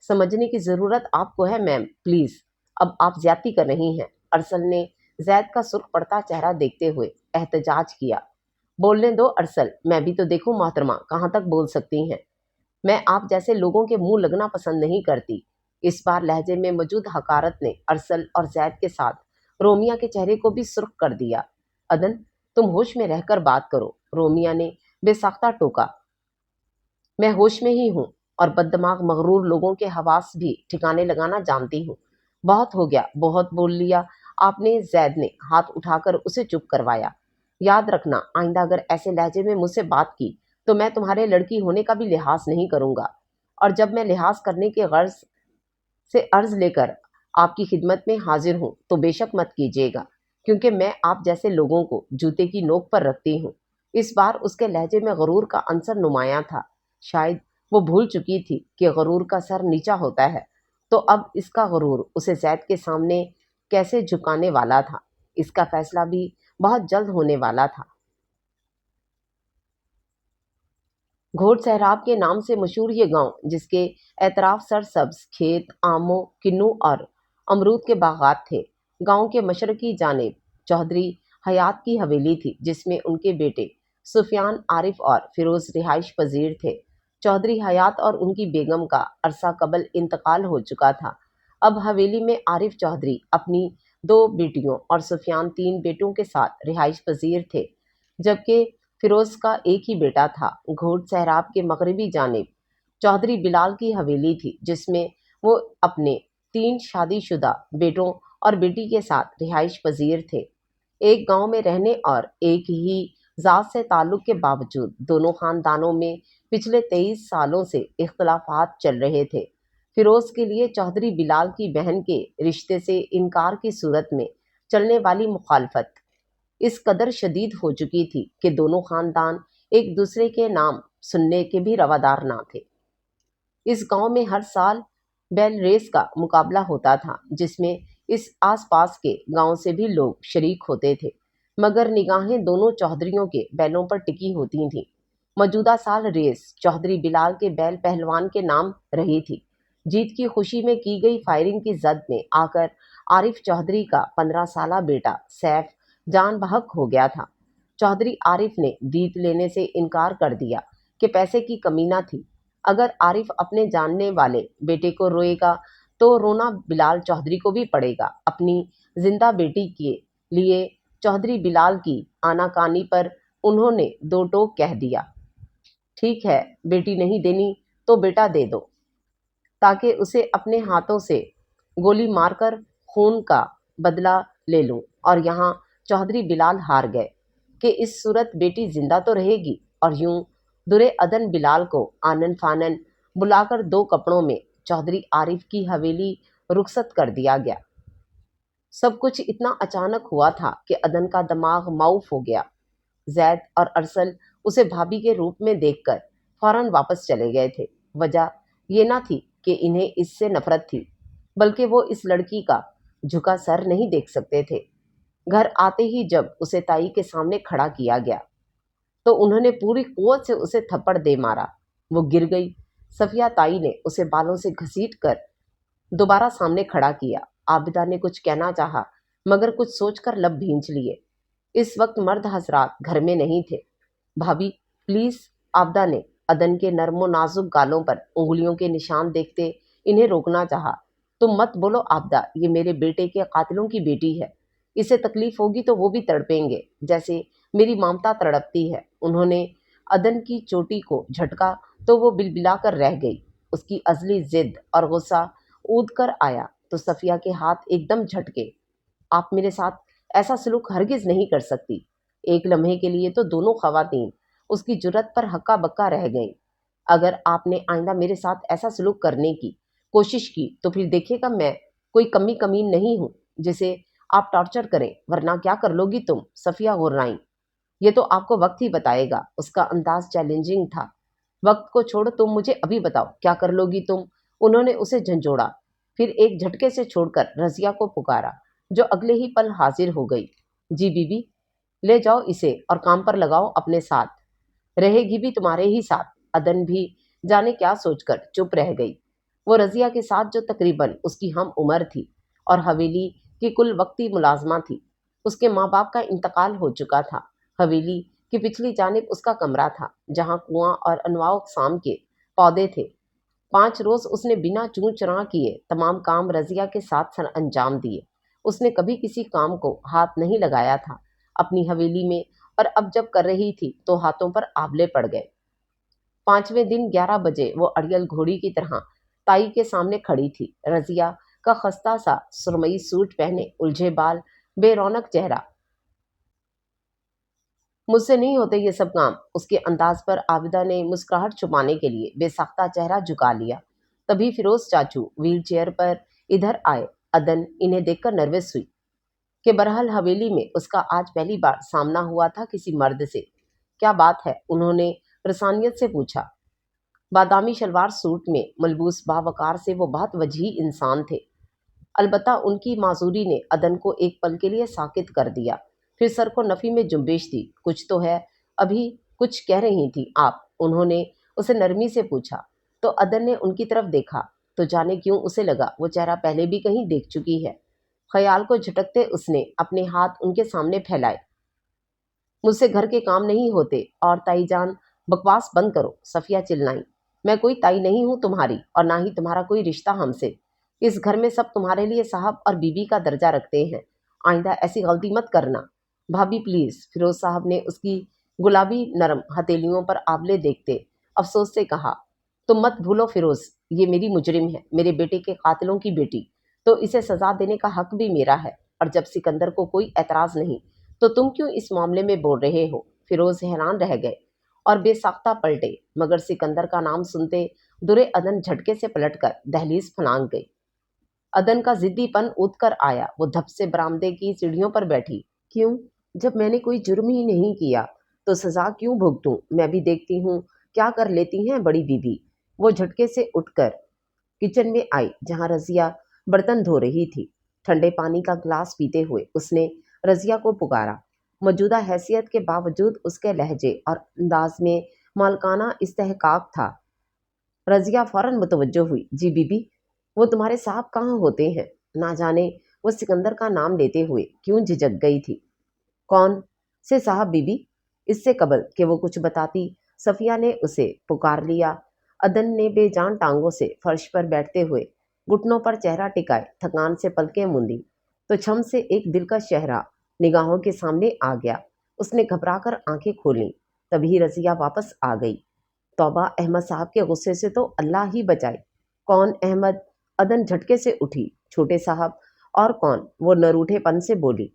سمجھنے کی ضرورت آپ کو ہے میم، پلیز۔ اب آپ زیادتی کر رہی ہیں۔ ارسل نے زید کا سرخ پڑتا چہرہ دیکھتے ہوئے احتجاج کیا۔ بولنے دو ارسل، میں بھی تو دیکھوں محترمہ کہاں تک بول سکتی ہیں۔ میں آپ جیسے لوگوں کے منہ لگنا پسند نہیں کرتی۔ اس بار لہجے میں موجود حقارت نے ارسل اور زید کے ساتھ رومیا کے چہرے کو بھی سرخ کر دیا۔ عدن، تم ہوش میں رہ کر بات کرو، رومیا نے بے ساختہ ٹوکا۔ میں ہوش میں ہی ہوں اور بددماغ مغرور لوگوں کے حواس بھی ٹھکانے لگانا جانتی ہوں۔ بہت ہو گیا، بہت بول لیا آپ نے، زید نے ہاتھ اٹھا کر اسے چپ کروایا۔ یاد رکھنا، آئندہ اگر ایسے لہجے میں مجھ سے بات کی تو میں تمہارے لڑکی ہونے کا بھی لحاظ نہیں کروں گا، اور جب میں لحاظ کرنے کے غرض سے عرض لے کر آپ کی خدمت میں حاضر ہوں تو بے شک مت کیجیے گا، کیونکہ میں آپ جیسے لوگوں کو جوتے کی نوک پر رکھتی ہوں۔ اس بار اس کے لہجے میں غرور کا عنصر نمایاں تھا۔ شاید وہ بھول چکی تھی کہ غرور کا سر نیچا ہوتا ہے، تو اب اس کا غرور اسے زید کے سامنے کیسے جھکانے والا تھا، اس کا فیصلہ بھی بہت جلد ہونے والا تھا۔ گھوڑ سہراب کے نام سے مشہور یہ گاؤں، جس کے اطراف سرسبز کھیت، آموں، کنو اور امرود کے باغات تھے۔ گاؤں کے مشرقی جانب چودھری حیات کی حویلی تھی، جس میں ان کے بیٹے سفیان، عارف اور فیروز رہائش پذیر تھے۔ چودھری حیات اور ان کی بیگم کا عرصہ قبل انتقال ہو چکا تھا۔ اب حویلی میں عارف چودھری اپنی 2 بیٹیوں اور سفیان 3 بیٹوں کے ساتھ رہائش پذیر تھے، جبکہ فیروز کا ایک ہی بیٹا تھا۔ گھوڑ سہراب کے مغربی جانب چودھری بلال کی حویلی تھی، جس میں وہ اپنے 3 شادی شدہ بیٹوں اور بیٹی کے ساتھ رہائش پذیر تھے۔ ایک گاؤں میں رہنے اور ایک ہی ذات سے تعلق کے باوجود دونوں خاندانوں میں پچھلے 23 سالوں سے اختلافات چل رہے تھے۔ فیروز کے لیے چودھری بلال کی بہن کے رشتے سے انکار کی صورت میں چلنے والی مخالفت اس قدر شدید ہو چکی تھی کہ دونوں خاندان ایک دوسرے کے نام سننے کے بھی روادار نہ تھے۔ اس گاؤں میں ہر سال بیل ریس کا مقابلہ ہوتا تھا، جس میں اس آس پاس کے گاؤں سے بھی لوگ شریک ہوتے تھے، مگر نگاہیں دونوں چودھریوں کے بیلوں پر ٹکی ہوتی تھیں۔ موجودہ سال ریس چودھری بلال کے بیل پہلوان کے نام رہی تھی۔ جیت کی خوشی میں کی گئی فائرنگ کی زد میں آ کر عارف چودھری کا 15 سالہ بیٹا سیف جان بحق ہو گیا تھا۔ چودھری عارف نے جیت لینے سے انکار کر دیا کہ پیسے کی کمی نہ تھی۔ اگر عارف اپنے جاننے والے بیٹے کو روئے گا تو رونا بلال چودھری کو بھی پڑے گا۔ اپنی زندہ بیٹی کے لیے چودھری بلال کی آناکانی پر انہوں نے 2 ٹوک کہہ دیا، ٹھیک ہے، بیٹی نہیں دینی تو بیٹا دے دو، تاکہ اسے اپنے ہاتھوں سے گولی مار کر خون کا بدلہ لے لوں۔ اور یہاں چودھری بلال ہار گئے کہ اس صورت بیٹی زندہ تو رہے گی، اور یوں درے عدن بلال کو آنن فانن بلا کر 2 کپڑوں میں چودھری عارف کی حویلی رخصت کر دیا گیا۔ سب کچھ اتنا اچانک ہوا تھا کہ عدن کا دماغ معوف ہو گیا۔ زید اور ارسل اسے بھابھی کے روپ میں دیکھ کر فوراً واپس چلے گئے تھے۔ وجہ یہ نہ تھی کہ انہیں اس سے نفرت تھی، بلکہ وہ اس لڑکی کا جھکا سر نہیں دیکھ سکتے تھے۔ گھر آتے ہی جب اسے تائی کے سامنے کھڑا کیا گیا تو انہوں نے پوری قوت سے اسے تھپڑ دے مارا۔ وہ گر گئی۔ صفیہ تائی نے اسے بالوں سے گھسیٹ کر دوبارہ سامنے کھڑا کیا۔ عابدہ نے کچھ کہنا چاہا، مگر کچھ سوچ کر لب بھینچ لیے۔ اس وقت مرد حضرات گھر میں نہیں تھے۔ بھابھی پلیز، عابدہ نے عدن کے نرم و نازک گالوں پر انگلیوں کے نشان دیکھتے انہیں روکنا چاہا۔ تم مت بولو عابدہ، یہ میرے بیٹے کے قاتلوں کی بیٹی ہے، اسے تکلیف ہوگی تو وہ بھی تڑپیں گے جیسے میری مامتا تڑپتی ہے۔ انہوں نے عدن کی چوٹی کو جھٹکا تو وہ بلبلا کر رہ گئی۔ اس کی ازلی ضد اور غصہ اود کر آیا تو صفیہ کے ہاتھ ایک دم جھٹکے۔ آپ میرے ساتھ ایسا سلوک ہرگز نہیں کر سکتی۔ ایک لمحے کے لیے تو دونوں خواتین اس کی جرأت پر ہکا بکا رہ گئیں۔ اگر آپ نے آئندہ میرے ساتھ ایسا سلوک کرنے کی کوشش کی تو پھر دیکھے گا میں کوئی کمین نہیں ہوں جسے آپ ٹارچر کریں، ورنہ کیا کر لو گی تم؟ صفیہ غرائیں۔ یہ تو آپ کو وقت ہی بتائے گا۔ اس کا انداز چیلنجنگ تھا۔ وقت کو چھوڑو، تم مجھے ابھی بتاؤ کیا کر لو گی تم؟ انہوں نے اسے جھنجھوڑا، پھر ایک جھٹکے سے چھوڑ کر رضیہ کو پکارا، جو اگلے ہی پل حاضر ہو گئی۔ جی بی بی، لے جاؤ اسے اور کام پر لگاؤ اپنے ساتھ، رہے گی بھی تمہارے ہی ساتھ۔ عدن بھی جانے کیا سوچ کر چپ رہ گئی۔ وہ رضیہ کے ساتھ جو تقریباً اس کی ہم عمر تھی اور حویلی کی کل وقتی ملازمہ تھی، اس کے ماں باپ کا انتقال ہو چکا تھا۔ حویلی کی پچھلی جانب اس کا کمرہ تھا، جہاں کنواں اور انواع اقسام کے پودے تھے۔ 5 روز اس نے بنا چوں چراں کیے تمام کام رضیہ کے ساتھ سر انجام دیے۔ اس نے کبھی کسی کام کو ہاتھ نہیں لگایا تھا اپنی حویلی میں، اور اب جب کر رہی تھی تو ہاتھوں پر آبلے پڑ گئے۔ 5वें दिन 11 बजे वो अड़ियल घोड़ी की तरह ताई के सामने खड़ी थी। रजिया का खस्ता सा सुरमई सूट पहने, उलझे बाल, बेरौनक चेहरा। मुझसे नहीं होते ये सब काम। उसके अंदाज पर आबिदा ने मुस्कुराहट छुपाने के लिए बेसाख्ता चेहरा झुका लिया। तभी फिरोज चाचू व्हील चेयर पर इधर आए। अदन इन्हें देखकर नर्वस हुई कि बहरहाल हवेली में उसका आज पहली बार सामना हुआ था किसी मर्द से। क्या बात है? उन्होंने रसानियत से पूछा। बादामी शलवार सूट में मलबूस बावकार से वो बहुत वजही इंसान थे। अलबत्ता उनकी माजूरी ने अदन को एक पल के लिए साकित कर दिया। फिर सर को नफ़ी में जुम्बिश दी। कुछ तो है, अभी कुछ कह रही थी आप? उन्होंने उसे नरमी से पूछा। तो अदन ने उनकी तरफ देखा तो जाने क्यों उसे लगा वो चेहरा पहले भी कहीं देख चुकी है। ख्याल को झटकते उसने अपने हाथ उनके सामने फैलाए। मुझसे घर के काम नहीं होते। और ताई जान, बकवास बंद करो, सफिया चिल्लाई। मैं कोई ताई नहीं हूँ तुम्हारी, और ना ही तुम्हारा कोई रिश्ता हमसे। इस घर में सब तुम्हारे लिए साहब और बीबी का दर्जा रखते हैं। आइंदा ऐसी गलती मत करना। भाभी प्लीज, फिरोज साहब ने उसकी गुलाबी नरम हथेलियों पर आंवले देखते अफसोस से कहा। तुम मत भूलो फिरोज, ये मेरी मुजरिम है, मेरे बेटे के कातिलों की बेटी, तो इसे सजा देने का हक भी मेरा है। और जब सिकंदर को कोई एतराज नहीं, तो तुम क्यों इस मामले में बोल रहे हो? फिरोज हैरान रह गए और बेसाख्ता पलटे, मगर सिकंदर का नाम सुनते दुरे अदन झटके से पलटकर दहलीज फलांग गई। अदन का जिद्दीपन उठ कर आया। वो धप से बरामदे की सीढ़ियों पर बैठी। क्यों? जब मैंने कोई जुर्म ही नहीं किया तो सजा क्यों भुगतूं? मैं भी देखती हूँ क्या कर लेती हैं बड़ी बीबी। वो झटके से उठकर किचन में आई जहाँ रजिया बर्तन धो रही थी। ठंडे पानी का ग्लास पीते हुए उसने रजिया को पुकारा। मौजूदा हैसियत के बावजूद उसके लहजे और अंदाज में मालकाना इस्तेहकाक था। रजिया फौरन मुतवज्जो हुई। जी बीबी, वो तुम्हारे साहब कहाँ होते हैं? ना जाने वो सिकंदर का नाम लेते हुए क्यों झिझक गई थी। कौन से साहब बीबी? इससे कबल कि वो कुछ बताती, सफिया ने उसे पुकार लिया। अदन ने बेजान टांगों से फर्श पर बैठते हुए घुटनों पर चेहरा टिकाए थकान से पलकें मूंदी तो छम से एक दिलकश चेहरा निगाहों के सामने आ गया। उसने घबराकर आंखें खोलीं। तभी रजिया वापस आ गई। तौबा, अहमद साहब के गुस्से से तो अल्लाह ही बचाए। कौन अहमद? अदन झटके से उठी। छोटे साहब। और कौन? वो नरूठेपन से बोली।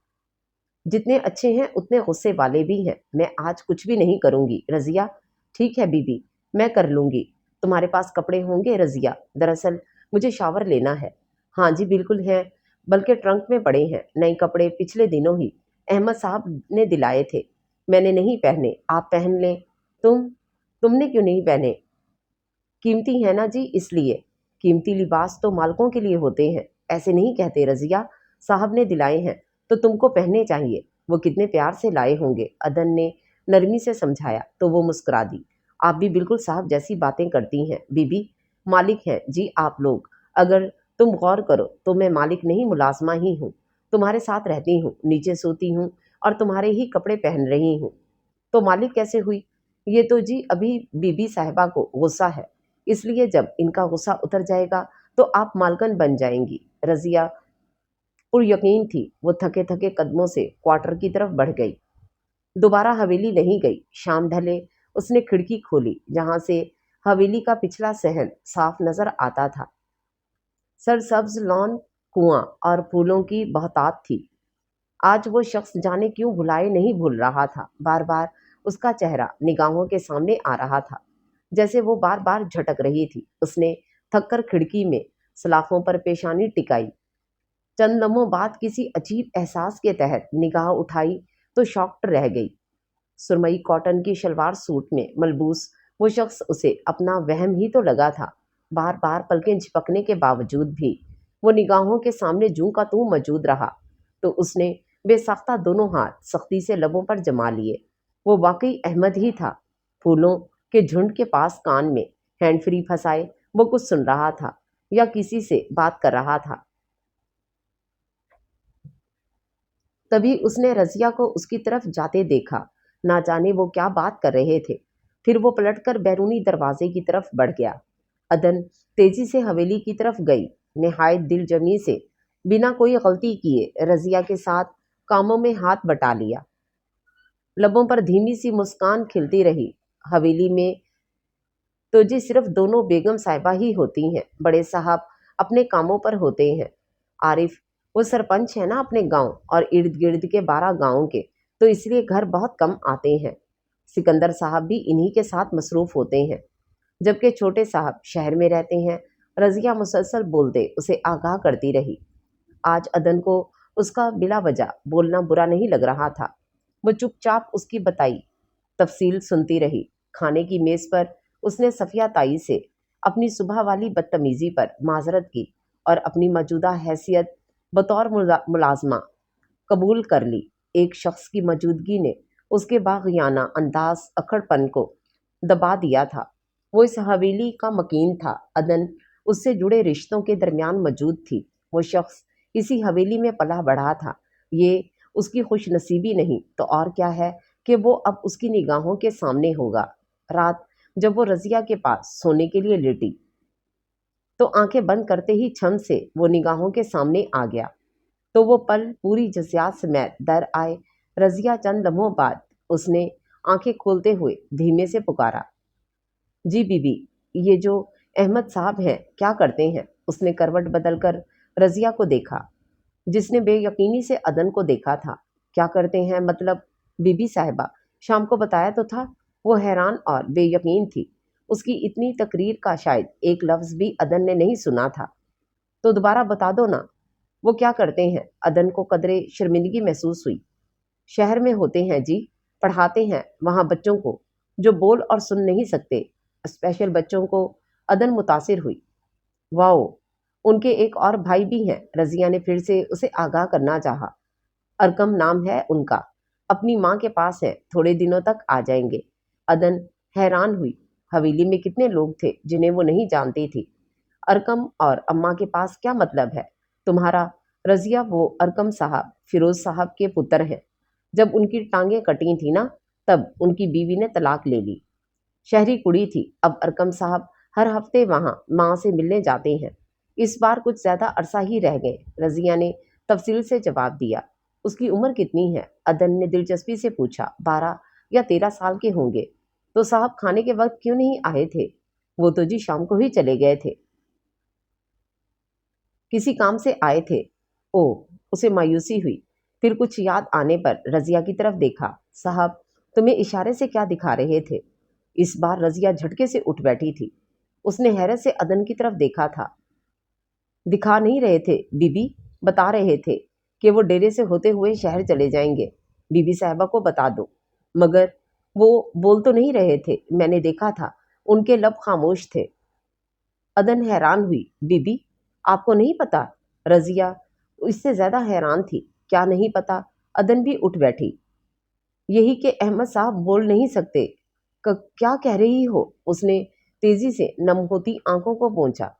जितने अच्छे हैं उतने गुस्से वाले भी हैं। मैं आज कुछ भी नहीं करूंगी रजिया। ठीक है बीबी, मैं कर लूंगी। तुम्हारे पास कपड़े होंगे रजिया? दरअसल मुझे शावर लेना है। हाँ जी बिल्कुल है, बल्कि ट्रंक में पड़े हैं। नए कपड़े पिछले दिनों ही अहमद साहब ने दिलाए थे। मैंने नहीं पहने, आप पहन लें। तुमने क्यों नहीं पहने? कीमती है ना जी, इसलिए। कीमती लिबास तो मालकों के लिए होते हैं, ऐसे नहीं कहते रजिया। साहब ने दिलाए हैं तो तुमको पहनने चाहिए। वो कितने प्यार से लाए होंगे, अदन ने नरमी से समझाया तो वो मुस्कुरा दी। आप भी बिल्कुल साहब जैसी बातें करती हैं बीबी। मालिक हैं जी आप लोग। अगर तुम गौर करो तो मैं मालिक नहीं, मुलाजमा ही हूँ। तुम्हारे साथ रहती हूँ, नीचे सोती हूँ और तुम्हारे ही कपड़े पहन रही हूँ। तो मालिक कैसे हुई? ये तो जी अभी बीबी साहिबा को गुस्सा है, इसलिए जब इनका गुस्सा उतर जाएगा तो आप मालकन बन जाएंगी। रजिया पुरयकीन थी। वो थके थके कदमों से क्वार्टर की तरफ बढ़ गई। दोबारा हवेली नहीं गई। शाम ढले उसने खिड़की खोली जहां से हवेली का पिछला सहन साफ नजर आता था। सरसब्ज लॉन, कुआं और फूलों की बहुतात थी। आज वो शख्स जाने क्यों भुलाए नहीं भूल रहा था। बार बार उसका चेहरा निगाहों के सामने आ रहा था, जैसे वो बार बार झटक रही थी। उसने थककर खिड़की में सलाखों पर पेशानी टिकाई। चंद लम्हों बाद किसी अजीब एहसास के तहत निगाह उठाई तो शॉक्ड रह गई। सुरमई कॉटन की शलवार सूट में मलबूस वो शख्स उसे अपना वहम ही तो लगा था। बार बार पलकें झपकने के बावजूद भी वो निगाहों के सामने जूं का तू मौजूद रहा। तो उसने बेसाख्ता दोनों हाथ सख्ती से लबों पर जमा लिए। वो वाकई अहमद ही था। फूलों के झुंड के पास कान में हैंड फ्री फंसाए वो कुछ सुन रहा था या किसी से बात कर रहा था। तभी उसने रजिया को उसकी तरफ जाते देखा। ना जाने वो क्या बात कर रहे थे। फिर वो पलटकर बैरूनी दरवाजे की तरफ बढ़ गया। अदन तेजी से हवेली की तरफ गई, निहायत दिलजमी से, बिना कोई गलती किए रजिया के साथ कामों में हाथ बटा लिया। लबों पर धीमी सी मुस्कान खिलती रही। हवेली में तो जी सिर्फ दोनों बेगम साहिबा ही होती हैं, बड़े साहब अपने कामों पर होते हैं। आरिफ, वो सरपंच है ना अपने गांव और इर्द गिर्द के 12 गांवों के, तो इसलिए घर बहुत कम आते हैं। सिकंदर साहब भी इन्हीं के साथ मसरूफ होते हैं, जबकि छोटे साहब शहर में रहते हैं। रजिया मुसलसल बोलते उसे आगाह करती रही। आज अदन को उसका बिला वजह बोलना बुरा नहीं लग रहा था। वो चुपचाप उसकी बताई तफसील सुनती रही। खाने की मेज पर उसने सफिया ताई से अपनी सुबह वाली बदतमीजी पर माजरत की और अपनी मौजूदा हैसियत बतौर मुलाजमा कबूल कर ली। एक शख्स की मौजूदगी ने उसके बाग़ियाना अंदाज अकड़पन को दबा दिया था। वो इस हवेली का मकीन था। अदन उससे जुड़े रिश्तों के दरमियान मौजूद थी। वो शख्स इसी हवेली में पला बढ़ा था। ये उसकी खुशनसीबी नहीं तो और क्या है कि वो अब उसकी निगाहों के सामने होगा। रात जब वो रजिया के पास सोने के लिए लेटी तो आंखें बंद करते ही छम से वो निगाहों के सामने आ गया। तो वो पल पूरी जज़ियात समेत दर आए। रजिया चंद लम्हों बाद उसने आंखें खोलते हुए धीमे से पुकारा, जी बीबी, ये जो अहमद साहब हैं क्या करते हैं? उसने करवट बदलकर रजिया को देखा, जिसने बेयकीनी से अदन को देखा था। क्या करते हैं मतलब? बीबी साहिबा, शाम को बताया तो था। वो हैरान और बेयकीन थी। उसकी इतनी तकरीर का शायद एक लफ्ज़ भी अदन ने नहीं सुना था। तो दोबारा बता दो ना, वो क्या करते हैं? अदन को कदरे शर्मिंदगी महसूस हुई। शहर में होते हैं जी, पढ़ाते हैं वहाँ बच्चों को जो बोल और सुन नहीं सकते, स्पेशल बच्चों को। अदन मुतासिर हुई। वाओ, उनके एक और भाई भी हैं। रजिया ने फिर से उसे आगाह करना चाहा। अरकम नाम है उनका, अपनी माँ के पास है, थोड़े दिनों तक आ जाएंगे। अदन हैरान हुई। हवेली में कितने लोग थे जिन्हें वो नहीं जानती थी। अरकम और अम्मा के पास क्या मतलब है तुम्हारा? रजिया, वो अरकम साहब फिरोज साहब के पुत्र हैं। जब उनकी टांगें कटी थी ना, तब उनकी बीवी ने तलाक ले ली। शहरी कुड़ी थी। अब अरकम साहब हर हफ्ते वहाँ माँ से मिलने जाते हैं। इस बार कुछ ज़्यादा अरसा ही रह गए। रजिया ने तफसील से जवाब दिया। उसकी उम्र कितनी है? अदन ने दिलचस्पी से पूछा। 12 या 13 साल के होंगे। तो साहब खाने के वक्त क्यों नहीं आए थे? वो तो जी शाम को ही चले गए थे, किसी काम से आए थे। ओह, उसे मायूसी हुई। फिर कुछ याद आने पर रजिया की तरफ देखा। साहब तुम्हें इशारे से क्या दिखा रहे थे? इस बार रजिया झटके से उठ बैठी थी। उसने हैरत से अदन की तरफ देखा था। दिखा नहीं रहे थे बीबी, बता रहे थे कि वो डेरे से होते हुए शहर चले जाएंगे। बीबी साहबा को बता दो। मगर वो बोल तो नहीं रहे थे, मैंने देखा था, उनके लब खामोश थे। अदन हैरान हुई। बीबी, आपको नहीं पता? रजिया इससे ज्यादा हैरान थी। क्या नहीं पता? अदन भी उठ बैठी। यही कि अहमद साहब बोल नहीं सकते। क्या कह रही हो? उसने तेजी से नम होती आंखों को पोंछा।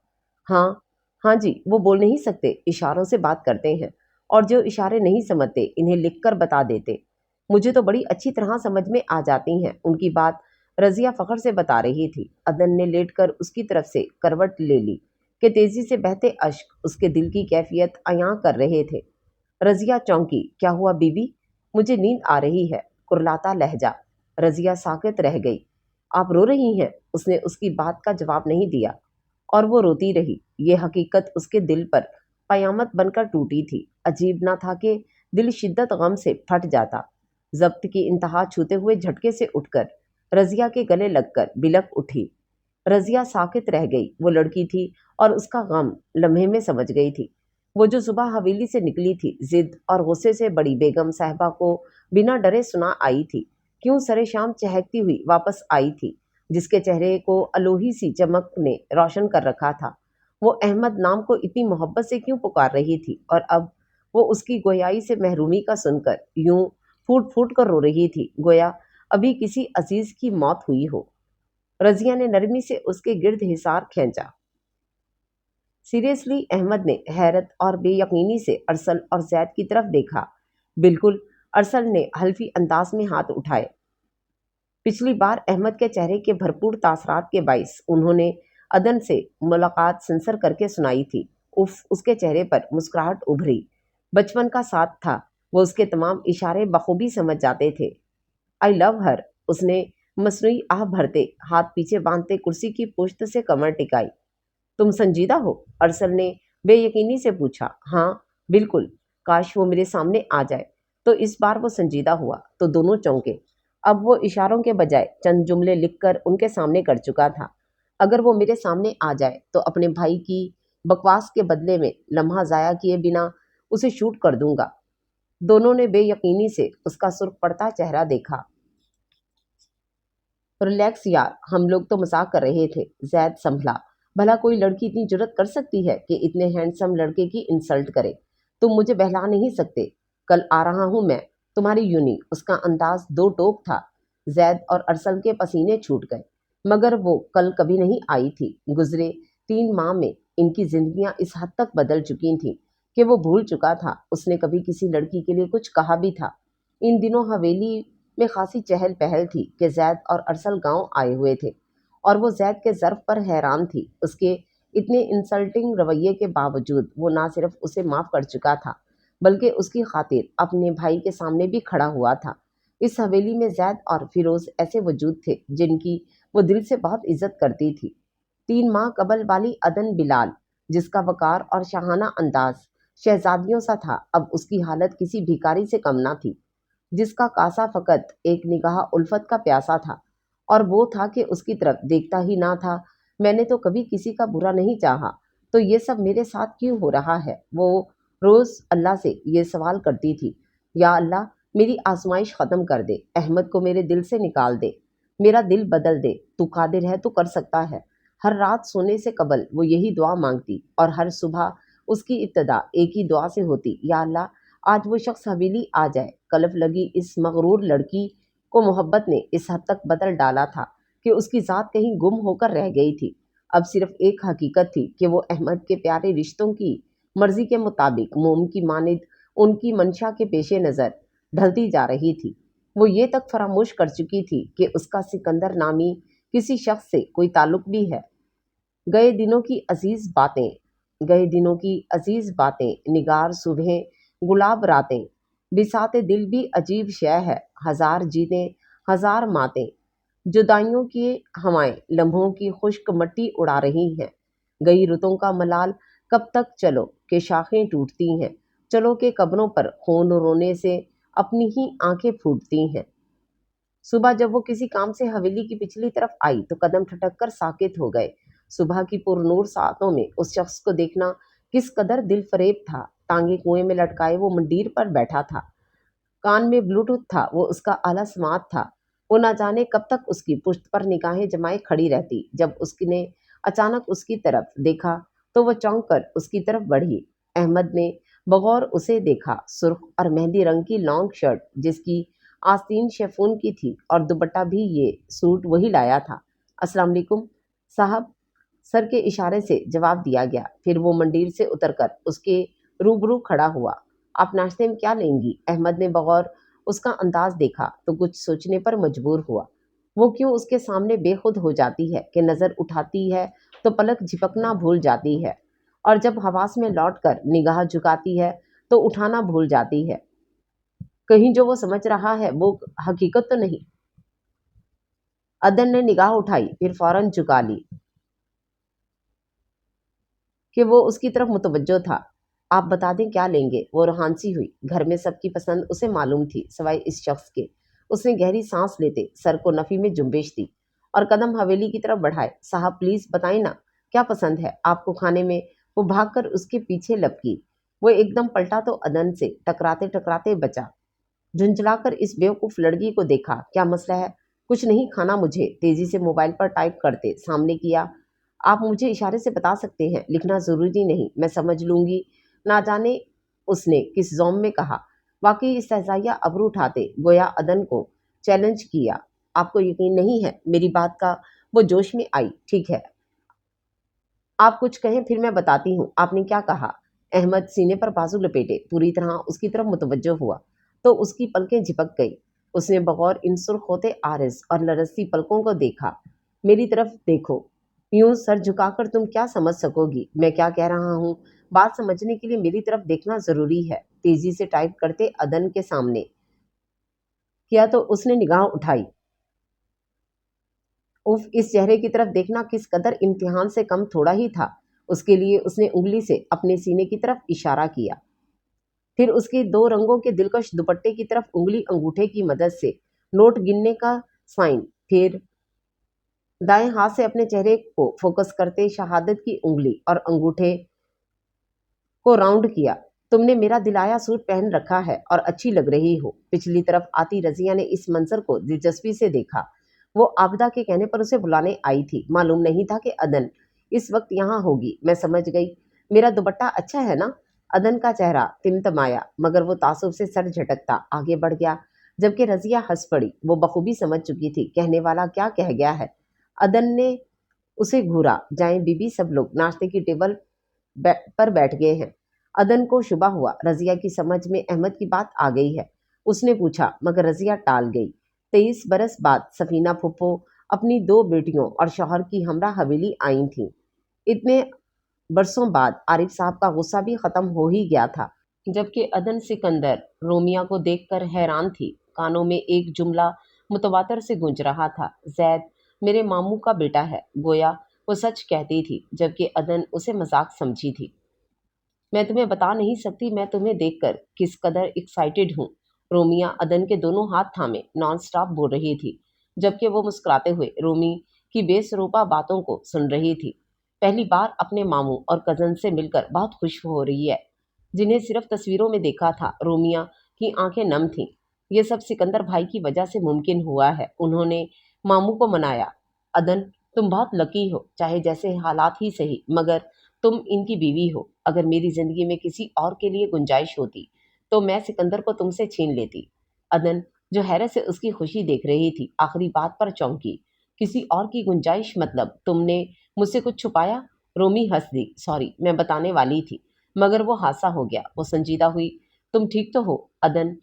हाँ, हाँ जी, वो बोल नहीं सकते, इशारों से बात करते हैं। और जो इशारे नहीं समझते इन्हें लिखकर बता देते। मुझे तो बड़ी अच्छी तरह समझ में आ जाती हैं उनकी बात। रजिया फखर से बता रही थी। अदन ने लेटकर उसकी तरफ से करवट ले ली कि तेजी से बहते अश्क उसके दिल की कैफियत अयां कर रहे थे। रजिया चौंकी। क्या हुआ बीबी? मुझे नींद आ रही है, कुरलाता लहजा। रजिया साकित रह गई। आप रो रही हैं? उसने उसकी बात का जवाब नहीं दिया और वो रोती रही। ये हकीकत उसके दिल पर कयामत बनकर टूटी थी। अजीब ना था कि दिल शिद्दत गम से फट जाता। जब्त की इंतहा छूते हुए झटके से उठकर रजिया के गले लगकर बिलक उठी। रजिया साकित रह गई। वो लड़की थी और उसका गम लम्हे में समझ गई थी। वो जो सुबह हवेली से निकली थी, जिद और गुस्से से बड़ी बेगम साहिबा को बिना डरे सुना आई थी, क्यों सरे शाम चहकती हुई वापस आई थी, जिसके चेहरे को अलोही सी चमक ने रोशन कर रखा था। वो अहमद नाम को इतनी मोहब्बत से क्यों पुकार रही थी और अब वो उसकी गोयाई से महरूमी का सुनकर यूं फूट फूट कर रो रही थी, गोया अभी किसी अजीज की मौत हुई हो। रजिया ने नरमी से उसके गिर्द हिसार खींचा। सीरियसली? अहमद ने हैरत और बेयकीनी से अरसल और जैद की तरफ देखा। बिल्कुल। अरसल ने हल्फी अंदाज में हाथ उठाए। पिछली बार अहमद के चेहरे के भरपूर तासरात के बाइस उन्होंने अदन से मुलाकात सेंसर करके सुनाई थी। उफ, उसके चेहरे पर मुस्कुराहट उभरी। बचपन का साथ था। वो उसके तमाम इशारे बखूबी समझ जाते थे। आई लव हर, उसने मसनूई आह भरते, हाथ पीछे बांधते कुर्सी की पुश्त से कमर टिकाई। तुम संजीदा हो? अरसल ने बेयकीनी से पूछा। हाँ, बिल्कुल। काश वो मेरे सामने आ जाए। तो इस बार वो संजीदा हुआ तो दोनों चौंके। अब वो इशारों के बजाय चंद जुमले लिखकर उनके सामने कर चुका था। अगर वो मेरे सामने आ जाए तो अपने भाई की बकवास के बदले में लम्हा ज़ाया किए बिना उसे शूट कर दूंगा। दोनों ने बेयकीनी से उसका सुर्ख पड़ता चेहरा देखा। रिलैक्स यार, हम लोग तो मजाक कर रहे थे। जैद संभला। भला कोई लड़की इतनी जुर्रत कर सकती है कि इतने हैंडसम लड़के की इंसल्ट करे? तुम मुझे बहला नहीं सकते। कल आ रहा हूं मैं, तुम्हारी यूनी। उसका अंदाज दो टोक था। जैद और अरसल के पसीने छूट गए। मगर वो कल कभी नहीं आई थी। गुजरे 3 माह में इनकी जिंदगियां इस हद तक बदल चुकी थीं कि वो भूल चुका था उसने कभी किसी लड़की के लिए कुछ कहा भी था। इन दिनों हवेली में खासी चहल पहल थी कि जैद और अरसल गांव आए हुए थे और वो जैद के ज़र्फ पर हैरान थी। उसके इतने इंसल्टिंग रवैये के बावजूद वो ना सिर्फ उसे माफ़ कर चुका था बल्कि उसकी खातिर अपने भाई के सामने भी खड़ा हुआ था। इस हवेली में जैद और फिरोज़ ऐसे वजूद थे जिनकी वो दिल से बहुत इज्जत करती थी। 3 माह कबल वाली अदन बिलाल, जिसका वकार और शाहाना अंदाज शहजादियों सा था, अब उसकी हालत किसी भिखारी से कम ना थी। जिसका कासा फ़कत एक निगाह उल्फत का प्यासा था और वो था कि उसकी तरफ देखता ही ना था। मैंने तो कभी किसी का बुरा नहीं चाहा, तो ये सब मेरे साथ क्यों हो रहा है? वो रोज़ अल्लाह से ये सवाल करती थी, या अल्लाह मेरी आजमाइश ख़त्म कर दे, अहमद को मेरे दिल से निकाल दे, मेरा दिल बदल दे, तू कादिर है, तू कर सकता है। हर रात सोने से कबल वो यही दुआ मांगती और हर सुबह उसकी इब्तदा एक ही दुआ से होती, या अल्लाह आज वो शख्स हवेली आ जाए। कलफ लगी इस मगरूर लड़की को मोहब्बत ने इस हद तक बदल डाला था कि उसकी ज़ात कहीं गुम होकर रह गई थी। अब सिर्फ एक हकीकत थी कि वो अहमद के प्यारे रिश्तों की मर्जी के मुताबिक मोम की मानिद उनकी मंशा के पेशे नज़र ढलती जा रही थी। वो ये तक फरामोश कर चुकी थी कि उसका सिकंदर नामी किसी शख्स से कोई ताल्लुक भी है। गए दिनों की अजीज बातें, गए दिनों की अजीज बातें, निगार सुबहें, गुलाब रातें, बिसाते दिल भी अजीब शय है। हजार जीतें, हजार मातें, जुदाइयों की हवाएं लम्हों की खुश्क मट्टी उड़ा रही हैं। गई रुतों का मलाल कब तक चलो के शाखें टूटती हैं। चलो के कब्रों पर खून रोने से अपनी ही आंखें फूटती हैं। सुबह जब वो किसी काम से हवेली की पिछली तरफ आई तो कदम ठटक कर साकित हो गए। सुबह की पुरनूर सातों में उस शख्स को देखना किस कदर दिल फरेब था। टांगे कुएं में लटकाए वो मंडीर पर बैठा था। कान में ब्लूटूथ था, वो उसका आला समात था। वो ना जाने कब तक उसकी पुश्त पर निगाहें जमाए खड़ी रहती। जब उसने अचानक उसकी तरफ देखा तो वह चौंक कर उसकी तरफ बढ़ी। अहमद ने बगौर उसे देखा। सुर्ख और मेहंदी रंग की लॉन्ग शर्ट जिसकी आस्तीन शेफून की थी और दुपट्टा भी ये सूट वही लाया था। अस्सलाम वालेकुम साहब, सर के इशारे से जवाब दिया गया। फिर वो मंडीर से उतरकर उसके रूबरू खड़ा हुआ। आप नाश्ते में क्या लेंगी? अहमद ने बगौर उसका अंदाज देखा तो कुछ सोचने पर मजबूर हुआ। वो क्यों उसके सामने बेखुद हो जाती है कि नज़र उठाती है तो पलक झपकना भूल जाती है और जब हवास में लौटकर निगाह झुकाती है तो उठाना भूल जाती है। कहीं जो वो समझ रहा है वो हकीकत तो नहीं? अदन ने निगाह उठाई फिर फौरन झुका ली कि वो उसकी तरफ मुतवज्जो था। आप बता दें क्या लेंगे? वो रूहानसी हुई। घर में सबकी पसंद उसे मालूम थी सिवाय इस शख्स के। उसने गहरी सांस लेते सर को नफ़ी में जुम्बिश दी और कदम हवेली की तरफ बढ़ाए। साहब प्लीज़ बताएं ना, क्या पसंद है आपको खाने में? वो भागकर उसके पीछे लपकी। वो एकदम पलटा तो अदन से टकराते टकराते बचा। झुंझलाकर इस बेवकूफ़ लड़की को देखा। क्या मसला है? कुछ नहीं खाना मुझे, तेज़ी से मोबाइल पर टाइप करते सामने किया। आप मुझे इशारे से बता सकते हैं, लिखना ज़रूरी नहीं, मैं समझ लूँगी। ना जाने उसने किस ज़ौम में कहा। वाकई इस्तेज़ाइया अबरू उठाते गोया अदन को चैलेंज किया। आपको यकीन नहीं है मेरी बात का? वो जोश में आई। ठीक है, आप कुछ कहें फिर मैं बताती हूँ, आपने क्या कहा? अहमद सीने पर बाजू लपेटे पूरी तरह उसकी तरफ मुतवज्जो हुआ तो उसकी पलकें झिपक गई। उसने बगौर इन सुर्ख होते आरिस और लरसती पलकों को देखा। मेरी तरफ देखो, यूं सर झुकाकर तुम क्या समझ सकोगी मैं क्या कह रहा हूँ? बात समझने के लिए मेरी तरफ देखना जरूरी है। तेजी से टाइप करते अदन के सामने किया तो उसने निगाह उठाई। उफ, इस चेहरे की तरफ देखना किस कदर इम्तिहान से कम थोड़ा ही था। उसके लिए उसने उंगली से अपने सीने की तरफ इशारा किया, फिर उसके दो रंगों के दिलकश दुपट्टे की तरफ उंगली अंगूठे की मदद से नोट गिनने का साइन, फिर दाएं हाथ से अपने चेहरे को फोकस करते शहादत की उंगली और अंगूठे को राउंड किया। तुमने मेरा दिलाया सूट पहन रखा है और अच्छी लग रही हो। पिछली तरफ आती रजिया ने इस मंजर को दिलचस्पी से देखा। वो आबदा के कहने पर उसे बुलाने आई थी। मालूम नहीं था कि अदन इस वक्त यहाँ होगी। मैं समझ गई। मेरा दुपट्टा अच्छा है ना? अदन का चेहरा तिमतमाया, मगर वो तासुब से सर झटकता आगे बढ़ गया, जबकि रजिया हंस पड़ी। वो बखूबी समझ चुकी थी कहने वाला क्या कह गया है। अदन ने उसे घूरा। जाएं बीबी, सब लोग नाश्ते की टेबल पर बैठ गए हैं। अदन को शुबा हुआ रजिया की समझ में अहमद की बात आ गई है। उसने पूछा, मगर रजिया टाल गई। 23 बरस बाद सफीना फुप्पो अपनी दो बेटियों और शौहर की हमरा हवेली आई थीं। इतने बरसों बाद आरिफ साहब का गुस्सा भी खत्म हो ही गया था, जबकि अदन सिकंदर रोमिया को देखकर हैरान थी। कानों में एक जुमला मुतवातर से गूंज रहा था, जैद मेरे मामू का बेटा है। गोया वो सच कहती थी, जबकि अदन उसे मजाक समझी थी। मैं तुम्हें बता नहीं सकती मैं तुम्हें देखकर किस कदर एक्साइटेड हूँ। रोमिया अदन के दोनों हाथ थामे नॉन स्टॉप बोल रही थी, जबकि वो मुस्कुराते हुए रोमी की बेसरोपा बातों को सुन रही थी। पहली बार अपने मामू और कजन से मिलकर बहुत खुश हो रही है, जिन्हें सिर्फ तस्वीरों में देखा था। रोमिया की आंखें नम थीं। ये सब सिकंदर भाई की वजह से मुमकिन हुआ है। उन्होंने मामू को मनाया। अदन, तुम बहुत लकी हो, चाहे जैसे हालात ही सही, मगर तुम इनकी बीवी हो। अगर मेरी जिंदगी में किसी और के लिए गुंजाइश होती तो मैं सिकंदर को तुमसे छीन लेती। अदन, जो हैरत से उसकी खुशी देख रही थी, आखिरी बात पर चौंकी। किसी और की गुंजाइश मतलब तुमने मुझसे कुछ छुपाया? रोमी हंस दी। सॉरी, मैं बताने वाली थी, मगर वो हादसा हो गया। वो संजीदा हुई। तुम ठीक तो हो अदन?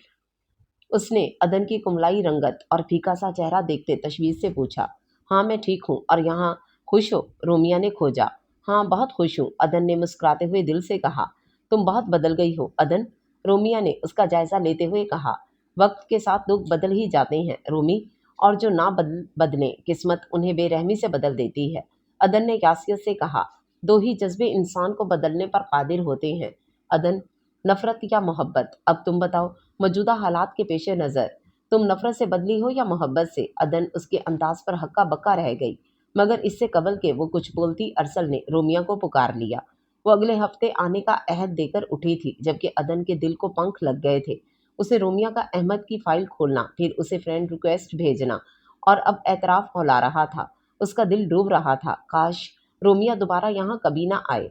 उसने अदन की कुमलाई रंगत और फीका सा चेहरा देखते तशवीश से पूछा। हाँ, मैं ठीक हूँ। और यहाँ खुश हो? रोमिया ने खोजा। हाँ, बहुत खुश हूँ, अदन ने मुस्कुराते हुए दिल से कहा। तुम बहुत बदल गई हो अदन, रोमिया ने उसका जायजा लेते हुए कहा। वक्त के साथ लोग बदल ही जाते हैं रोमी, और जो ना बदले किस्मत उन्हें बेरहमी से बदल देती है, अदन ने यासियत से कहा। दो ही जज्बे इंसान को बदलने पर कादिर होते हैं अदन, नफरत या मोहब्बत। अब तुम बताओ, मौजूदा हालात के पेश नज़र तुम नफरत से बदली हो या मोहब्बत से? अदन उसके अंदाज पर हक्का बक्का रह गई, मगर इससे कबल के वो कुछ बोलती अरसल ने रोमिया को पुकार लिया। वो अगले हफ्ते आने का अहद देकर उठी थी, जबकि अदन के दिल को पंख लग गए थे। उसे रोमिया का अहमद की फाइल खोलना, फिर उसे फ्रेंड रिक्वेस्ट भेजना, और अब एतराफ़ हौला रहा था। उसका दिल डूब रहा था। काश रोमिया दोबारा यहाँ कभी ना आए।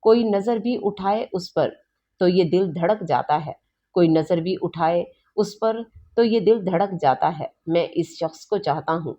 कोई नज़र भी उठाए उस पर तो ये दिल धड़क जाता है। कोई नज़र भी उठाए उस पर तो ये दिल धड़क जाता है। मैं इस शख्स को चाहता हूँ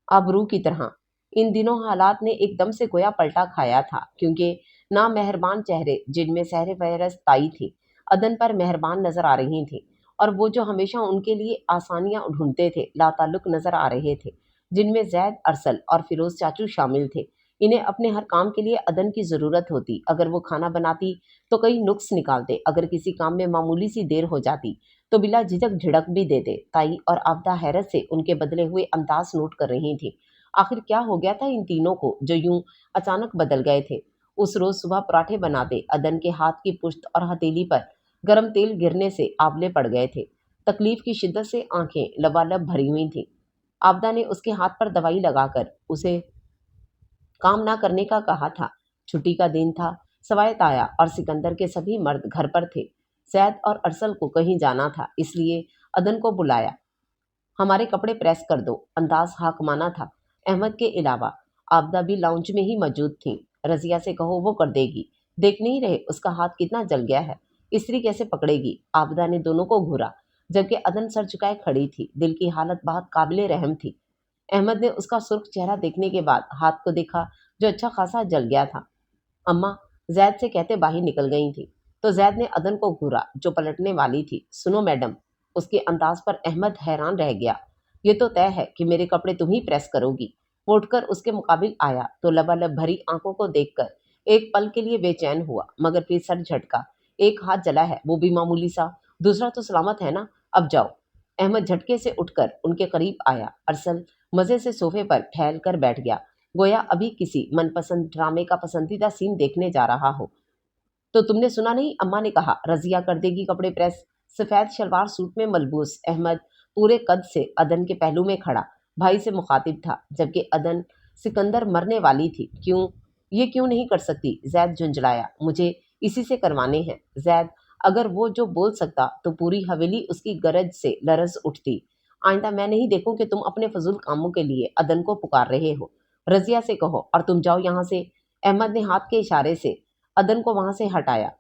आबरू की तरह। इन दिनों हालात ने एकदम से गोया पलटा खाया था, क्योंकि नामेहरबान चेहरे जिनमें सहरे फहरस ताई थी अदन पर मेहरबान नजर आ रही थी, और वो जो हमेशा उनके लिए आसानियां ढूंढते थे लाताल्लुक नजर आ रहे थे, जिनमें जैद, अरसल और फिरोज चाचू शामिल थे। इन्हें अपने हर काम के लिए अदन की ज़रूरत होती। अगर वो खाना बनाती तो कई नुक्स निकालते, अगर किसी काम में मामूली सी देर हो जाती तो बिला झिझक झिड़क भी देते। ताई और आबदा हैरत से उनके बदले हुए अंदाज नोट कर रही थी। आखिर क्या हो गया था इन तीनों को जो यूं अचानक बदल गए थे? उस रोज सुबह पराठे बनाते अदन के हाथ की पुश्त और हथेली पर गर्म तेल गिरने से आंवले पड़ गए थे। तकलीफ की शिद्दत से आंखें लबालब भरी हुई थीं। आबदा ने उसके हाथ पर दवाई लगाकर उसे काम ना करने का कहा था। छुट्टी का दिन था। सवायत आया और सिकंदर के सभी मर्द घर पर थे। जैद और अरसल को कहीं जाना था, इसलिए अदन को बुलाया। हमारे कपड़े प्रेस कर दो, अंदाज हाकमाना था। अहमद के अलावा आबदा भी लाउंज में ही मौजूद थी। रजिया से कहो, वो कर देगी। देख नहीं रहे उसका हाथ कितना जल गया है? इस्त्री कैसे पकड़ेगी? आबदा ने दोनों को घूरा, जबकि अदन सर झुकाए खड़ी थी। दिल की हालत बहुत काबिले रहम थी। अहमद ने उसका सुर्ख चेहरा देखने के बाद हाथ को देखा, जो अच्छा खासा जल गया था। अम्मा, जैद से कहते बाहर निकल गई थी, तो जैद ने अदन को घूरा, जो पलटने वाली थी। सुनो मैडम। उसके अंदाज पर अहमद हैरान रह गया। ये तो तय है कि मेरे कपड़े तुम ही प्रेस करोगी। वो उठकर उसके मुकाबिल आया तो लबालब भरी आंखों को देखकर एक पल के लिए बेचैन हुआ, मगर फिर सर झटका। एक हाथ जला है, वो भी मामूली सा, दूसरा तो सलामत है ना? अब जाओ। अहमद झटके से उठकर उनके करीब आया। अरसल, मजे से सोफे पर फैल कर बैठ गया, गोया अभी किसी मनपसंद ड्रामे का पसंदीदा सीन देखने जा रहा हो। तो तुमने सुना नहीं, अम्मा ने कहा रजिया कर देगी कपड़े प्रेस। सफेद शलवार सूट में मलबूस अहमद पूरे कद से अदन के पहलू में खड़ा भाई से मुखातिब था, जबकि अदन सिकंदर मरने वाली थी। क्यों, ये क्यों नहीं कर सकती? जैद झुंझलाया। मुझे इसी से करवाने हैं। जैद, अगर वो जो बोल सकता तो पूरी हवेली उसकी गरज से लरज उठती। आइंदा मैं नहीं देखूं कि तुम अपने फजूल कामों के लिए अदन को पुकार रहे हो। रजिया से कहो और तुम जाओ यहाँ से। अहमद ने हाथ के इशारे से अदन को वहां से हटाया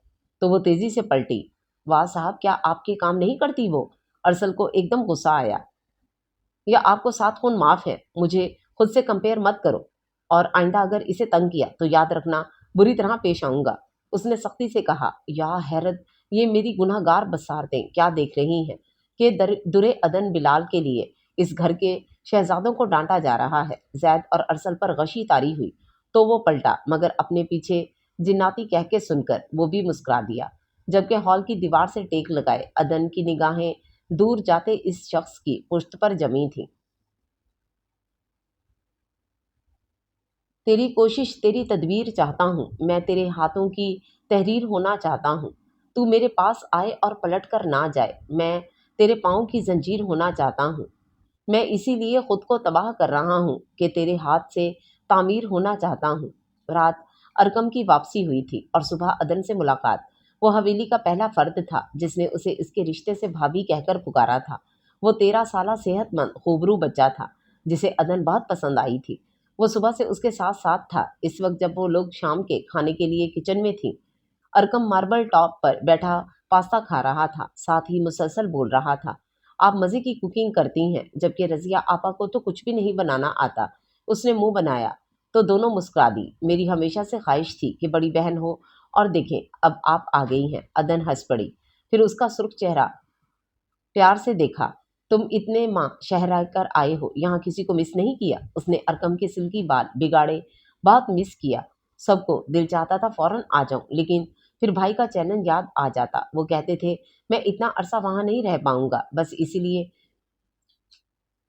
तो वो तेजी से पलटी। वाह साहब, क्या आपके काम नहीं करती वो? अरसल को एकदम गुस्सा आया। या आपको 7 खून माफ है, मुझे खुद से कंपेयर मत करो, और आइंदा अगर इसे तंग किया तो याद रखना बुरी तरह पेश आऊंगा। उसने सख्ती से कहा। या हैरत, ये मेरी गुनहगार बसारतें क्या देख रही हैं कि दुरे अदन बिलाल के लिए इस घर के शहजादों को डांटा जा रहा है। जैद और अरसल पर गशी तारी हुई तो वो पलटा, मगर अपने पीछे जिन्नाती कह के सुनकर वो भी मुस्कुरा दिया। जबकि हॉल की दीवार से टेक लगाए अदन की निगाहें दूर जाते इस शख्स की पुश्त पर जमी थी। तेरी कोशिश, तेरी तदबीर चाहता हूँ, मैं तेरे हाथों की तहरीर होना चाहता हूँ। तू मेरे पास आए और पलट कर ना जाए, मैं तेरे पाँव की जंजीर होना चाहता हूँ। मैं इसीलिए खुद को तबाह कर रहा हूँ कि तेरे हाथ से तामीर होना चाहता हूँ। रात अरकम की वापसी हुई थी और सुबह अदन से मुलाकात। वो हवेली का पहला फर्द था जिसने उसे इसके रिश्ते से भाभी कहकर पुकारा था। वो 13 साला सेहतमंद खूबरू बच्चा था जिसे अदन बहुत पसंद आई थी। वो सुबह से उसके साथ साथ था। इस वक्त जब वो लोग शाम के खाने के लिए किचन में थी, अरकम मार्बल टॉप पर बैठा पास्ता खा रहा था, साथ ही मुसलसल बोल रहा था। आप मज़े की कुकिंग करती हैं, जबकि रज़िया आपा को तो कुछ भी नहीं बनाना आता। उसने मुंह बनाया तो दोनों मुस्कुरा दी। मेरी हमेशा से ख्वाहिश थी कि बड़ी बहन हो, और देखें अब आप आ गई हैं। अदन हंस पड़ी, फिर उसका सुर्ख चेहरा प्यार से देखा। तुम इतने माँ शहर कर आए हो, यहाँ किसी को मिस नहीं किया? उसने अरकम के सिल्की बाल बिगाड़े। बहुत मिस किया सबको, दिल चाहता था फौरन आ जाऊं, लेकिन फिर भाई का चैलेंज याद आ जाता। वो कहते थे मैं इतना अरसा वहां नहीं रह पाऊंगा, बस इसीलिए।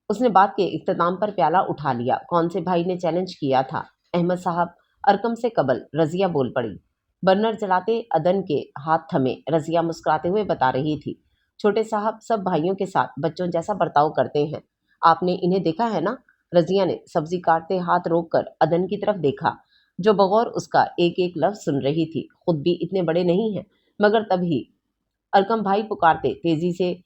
उसने बात के इख्तिताम पर प्याला उठा लिया। कौन से भाई ने चैलेंज किया था? अहमद साहब। अरकम से कबल रजिया बोल पड़ी। बर्नर जलाते अदन के हाथ थमे रजिया मुस्कुराते हुए बता रही थी। छोटे साहब सब भाइयों के साथ बच्चों जैसा बर्ताव करते हैं, आपने इन्हें देखा है ना? रजिया ने सब्जी काटते हाथ रोक कर अदन की तरफ देखा, जो बगौर उसका एक एक लफ्ज सुन रही थी। खुद भी इतने बड़े नहीं हैं, मगर तभी अरकम भाई पुकारते तेजी से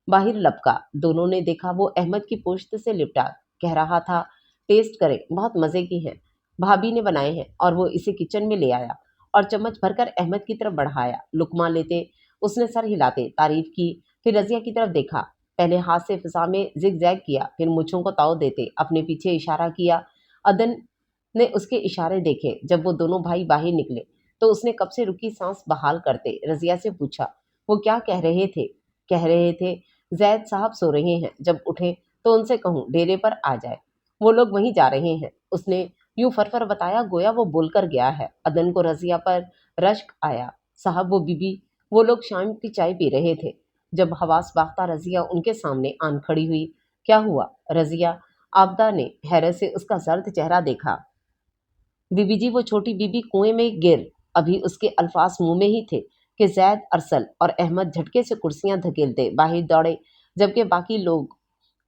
बाहर लपका। दोनों ने देखा वो अहमद की पुश्त से लिपटा कह रहा था, टेस्ट करें, बहुत मज़े की हैं, भाभी ने बनाए हैं। और वो इसे किचन में ले आया और चम्मच भरकर अहमद की तरफ बढ़ाया। लुकमा लेते उसने सर हिलाते तारीफ की, फिर रजिया की तरफ देखा। पहले हाथ से फिजा में जिग जैग किया, फिर मुछों को ताव देते अपने पीछे इशारा किया। अदन ने उसके इशारे देखे। जब वो दोनों भाई बाहर निकले तो उसने कब से रुकी सांस बहाल करते रजिया से पूछा, वो क्या कह रहे थे? कह रहे थे जैद साहब सो रहे हैं, जब उठे तो उनसे कहूँ डेरे पर आ जाए, वो लोग वहीं जा रहे हैं। उसने यूं फरफर बताया गोया वो बोलकर गया है। अदन को रजिया पर रश्क आया। साहब वो बीबी, वो लोग शाम की चाय पी रहे थे जब हवास बाख्ता रजिया उनके सामने आन खड़ी हुई। क्या हुआ? रजिया आबदा ने हैरत से उसका जर्द चेहरा देखा। बीबी जी, वो छोटी बीबी कुएं में गिर। अभी उसके अल्फाज मुंह में ही थे कि जैद, अरसल और अहमद झटके से कुर्सियां धकेलते बाहर दौड़े, जबकि बाकी लोग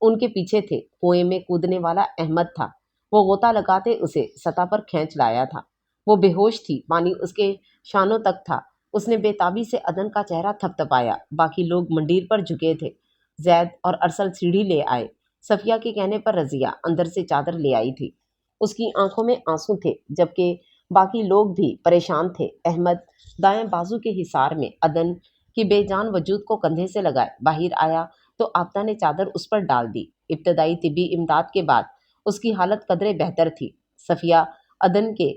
उनके पीछे थे। कुएं में कूदने वाला अहमद था। वो गोता लगाते उसे सतह पर खींच लाया था। वो बेहोश थी, पानी उसके शानों तक था। उसने बेताबी से अदन का चेहरा थपथपाया। बाकी लोग मंडीर पर झुके थे। जैद और अरसल सीढ़ी ले आए। सफिया के कहने पर रजिया अंदर से चादर ले आई थी। उसकी आंखों में आंसू थे, जबकि बाकी लोग भी परेशान थे। अहमद दाएं बाजू के हिसार में अदन की बेजान वजूद को कंधे से लगाए बाहर आया तो आपदा ने चादर उस पर डाल दी। इब्तदाई तिबी इमदाद के बाद उसकी हालत कदरे बेहतर थी। सफिया अदन के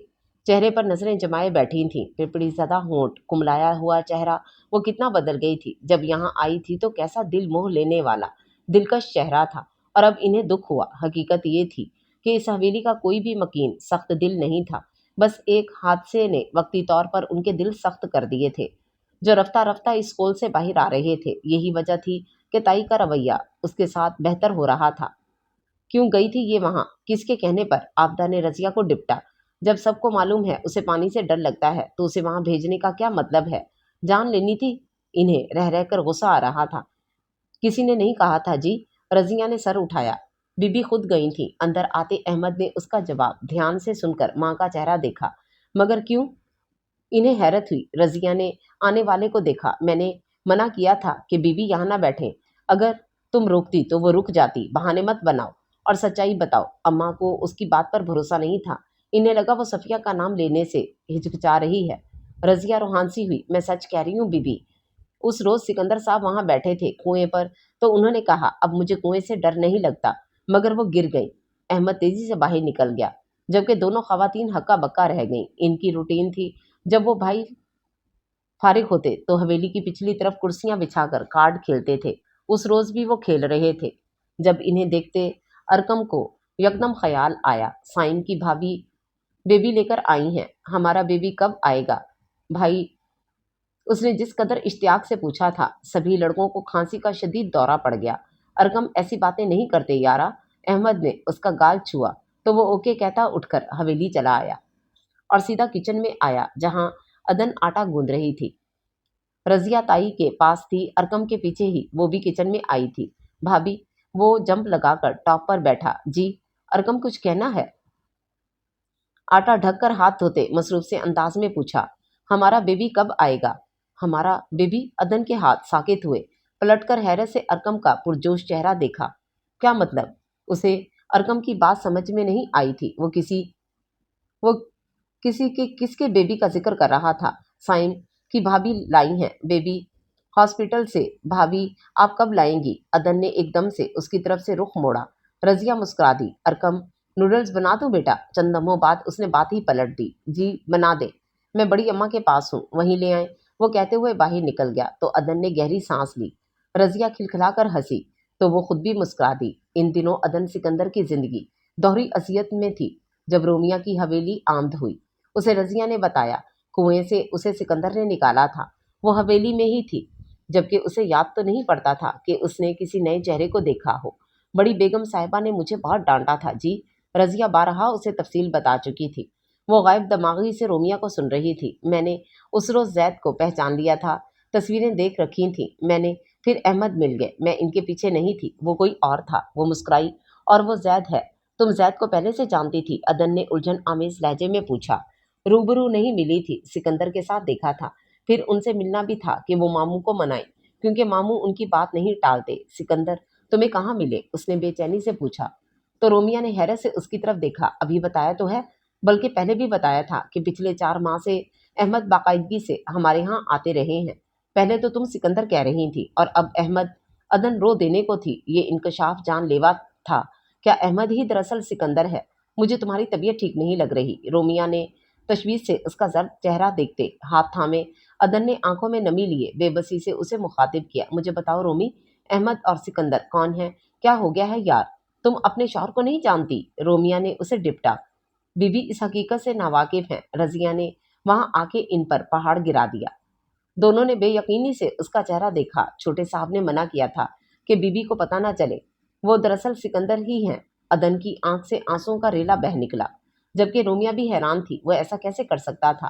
चेहरे पर नजरें जमाए बैठी थी। पिपड़ी ज़दा होंठ, कुमलाया हुआ चेहरा। वो कितना बदल गई थी। जब यहाँ आई थी तो कैसा दिल मोह लेने वाला दिलकश चेहरा था, और अब इन्हें दुख हुआ। हकीकत ये थी कि इस हवेली का कोई भी मकीन सख्त दिल नहीं था। बस एक हादसे ने वक्ती तौर पर उनके दिल सख्त कर दिए थे, जो रफ्ता रफ्ता इस स्कूल से बाहर आ रहे थे। यही वजह थी कि ताई का रवैया उसके साथ बेहतर हो रहा था। کیوں گئی تھی یہ وہاں؟ کس کے کہنے پر؟ آبدہ نے رضیہ کو ڈپٹا۔ جب سب کو معلوم ہے اسے پانی سے ڈر لگتا ہے تو اسے وہاں بھیجنے کا کیا مطلب ہے؟ جان لینی تھی؟ انہیں رہ رہ کر غصہ آ رہا تھا۔ کسی نے نہیں کہا تھا جی، رضیہ نے سر اٹھایا۔ بی بی خود گئی تھی۔ اندر آتے احمد نے اس کا جواب دھیان سے سن کر ماں کا چہرہ دیکھا۔ مگر کیوں؟ انہیں حیرت ہوئی۔ رضیہ نے آنے والے کو دیکھا۔ میں نے منع کیا تھا کہ بی بی یہاں نہ بیٹھیں۔ اگر تم روکتی تو وہ رک جاتی۔ بہانے مت بناؤ اور سچائی بتاؤ۔ اماں کو اس کی بات پر بھروسہ نہیں تھا۔ انہیں لگا وہ صفیہ کا نام لینے سے ہچکچا رہی ہے۔ رضیہ روحانسی ہوئی۔ میں سچ کہہ رہی ہوں بی بی۔ اس روز سکندر صاحب وہاں بیٹھے تھے کنویں پر تو انہوں نے کہا اب مجھے کنویں سے ڈر نہیں لگتا، مگر وہ گر گئی۔ احمد تیزی سے باہر نکل گیا جبکہ دونوں خواتین ہکا بکا رہ گئیں۔ ان کی روٹین تھی جب وہ بھائی فارغ ہوتے تو حویلی کی پچھلی طرف کرسیاں بچھا کر کارڈ کھیلتے تھے۔ اس روز بھی وہ کھیل رہے تھے۔ جب انہیں دیکھتے ارکم کو یکدم خیال آیا سائن کی بھابھی بیبی لے کر آئی ہیں، ہمارا بیبی کب آئے گا بھائی؟ اس نے جس قدر اشتیاق سے پوچھا تھا سبھی لڑکوں کو کھانسی کا شدید دورہ پڑ گیا۔ ارکم ایسی باتیں نہیں کرتے یارا۔ احمد نے اس کا گال چھوا تو وہ اوکے کہتا اٹھ کر حویلی چلا آیا اور سیدھا کچن میں آیا جہاں عدن آٹا گوندھ رہی تھی۔ رضیہ تائی کے پاس تھی، ارکم کے پیچھے ہی وہ بھی کچن میں آئی تھی۔ بھابھی، وہ جمپ لگا کر ٹاپ پر بیٹھا۔ جی ارکم کچھ کہنا ہے؟ آٹا ڈھک کر ہاتھ دھوتے مصروف سے انداز میں پوچھا۔ ہمارا بیبی کب آئے گا؟ ہمارا بیبی؟ عدن کے ہاتھ ساکت ہوئے۔ پلٹ کر حیرت سے ارکم کا پرجوش چہرہ دیکھا۔ کیا مطلب؟ اسے ارکم کی بات سمجھ میں نہیں آئی تھی۔ وہ کس کے بیبی کا ذکر کر رہا تھا؟ سائن کی بھابھی لائی ہیں بیبی ہاسپٹل سے۔ بھابھی آپ کب لائیں گی؟ عدن نے ایک دم سے اس کی طرف سے رخ موڑا۔ رضیہ مسکرا دی۔ ارکم نوڈلز بنا دوں بیٹا؟ چند لمحوں بعد اس نے بات ہی پلٹ دی۔ جی بنا دے، میں بڑی اماں کے پاس ہوں، وہیں لے آئیں۔ وہ کہتے ہوئے باہر نکل گیا تو عدن نے گہری سانس لی۔ رضیہ کھلکھلا کر ہنسی تو وہ خود بھی مسکرا دی۔ ان دنوں عدن سکندر کی زندگی دوہری اذیت میں تھی۔ جب رومیہ کی حویلی آمد ہوئی اسے رضیہ نے بتایا کنویں سے اسے سکندر نے نکالا تھا۔ وہ حویلی میں ہی تھی جبکہ اسے یاد تو نہیں پڑتا تھا کہ اس نے کسی نئے چہرے کو دیکھا ہو۔ بڑی بیگم صاحبہ نے مجھے بہت ڈانٹا تھا جی۔ رضیہ بارہا اسے تفصیل بتا چکی تھی۔ وہ غائب دماغی سے رومیہ کو سن رہی تھی۔ میں نے اس روز زید کو پہچان لیا تھا، تصویریں دیکھ رکھی تھیں میں نے۔ پھر احمد مل گئے، میں ان کے پیچھے نہیں تھی، وہ کوئی اور تھا۔ وہ مسکرائی۔ اور وہ زید ہے؟ تم زید کو پہلے سے جانتی تھی؟ عدن نے الجھن آمیز لہجے میں پوچھا۔ روبرو نہیں ملی تھی، سکندر کے ساتھ دیکھا تھا، پھر ان سے ملنا بھی تھا کہ وہ ماموں کو منائیں کیونکہ ماموں ان کی بات نہیں ٹالتے۔ سکندر تمہیں کہاں ملے؟ اس نے بے چینی سے پوچھا تو رومیہ نے حیرت سے اس کی طرف دیکھا۔ ابھی بتایا تو ہے، بلکہ پہلے بھی بتایا تھا کہ پچھلے 4 ماہ سے احمد باقاعدگی سے ہمارے ہاں آتے رہے ہیں۔ پہلے تو تم سکندر کہہ رہی تھی اور اب احمد۔ عدن رو دینے کو تھی۔ یہ انکشاف جان لیوا تھا۔ کیا احمد ہی دراصل سکندر ہے؟ مجھے تمہاری طبیعت ٹھیک نہیں لگ رہی۔ رومیہ نے تشویش سے اس کا زرد چہرہ دیکھتے ہاتھ تھامے۔ عدن نے آنکھوں میں نمی لیے بے بسی سے اسے مخاطب کیا۔ مجھے بتاؤ رومی، احمد اور سکندر کون ہے؟ کیا ہو گیا ہے یار؟ تم اپنے شوہر کو نہیں جانتی؟ رومیہ نے اسے ڈپٹا۔ بی بی اس حقیقت سے ناواقف ہیں۔ رضیہ نے وہاں آ کے ان پر پہاڑ گرا دیا۔ دونوں نے بے یقینی سے اس کا چہرہ دیکھا۔ چھوٹے صاحب نے منع کیا تھا کہ بی بی کو پتہ نہ چلے، وہ دراصل سکندر ہی ہیں۔ عدن کی آنکھ سے آنسوں کا ریلا بہہ نکلا جبکہ رومیہ بھی حیران تھی وہ ایسا کیسے کر سکتا تھا۔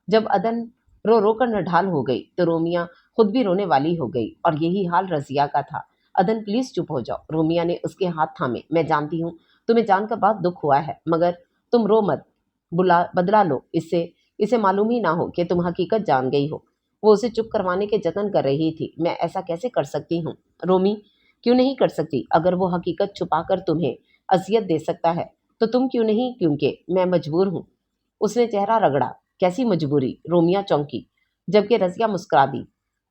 جب عدن رو رو کر نڈھال ہو گئی تو رومیہ خود بھی رونے والی ہو گئی اور یہی حال رضیہ کا تھا۔ عدن پلیز چپ ہو جاؤ۔ رومیہ نے اس کے ہاتھ تھامے۔ میں جانتی ہوں تمہیں جان کر بہت دکھ ہوا ہے، مگر تم رو مت، بدلا لو اس سے، اسے معلوم ہی نہ ہو کہ تم حقیقت جان گئی ہو۔ وہ اسے چپ کروانے کے جتن کر رہی تھی۔ میں ایسا کیسے کر سکتی ہوں رومی؟ کیوں نہیں کر سکتی؟ اگر وہ حقیقت چھپا کر تمہیں اذیت دے سکتا ہے تو تم کیوں نہیں؟ کیونکہ میں مجبور ہوں۔ اس نے چہرہ رگڑا۔ کیسی مجبوری؟ رومیہ چونکی جبکہ رضیہ مسکرا دی۔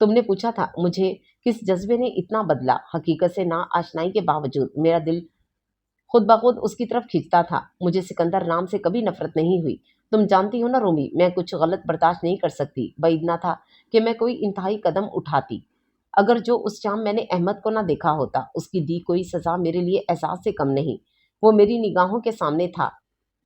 تم نے پوچھا تھا مجھے کس جذبے نے اتنا بدلا؟ حقیقت سے نا آشنائی کے باوجود میرا دل خود بخود اس کی طرف کھینچتا تھا۔ مجھے سکندر نام سے کبھی نفرت نہیں ہوئی۔ تم جانتی ہو نا رومی، میں کچھ غلط برداشت نہیں کر سکتی۔ بعید نہ تھا کہ میں کوئی انتہائی قدم اٹھاتی اگر جو اس شام میں نے احمد کو نہ دیکھا ہوتا۔ اس کی دی کوئی سزا میرے لیے احساس سے کم نہیں۔ وہ میری نگاہوں کے سامنے تھا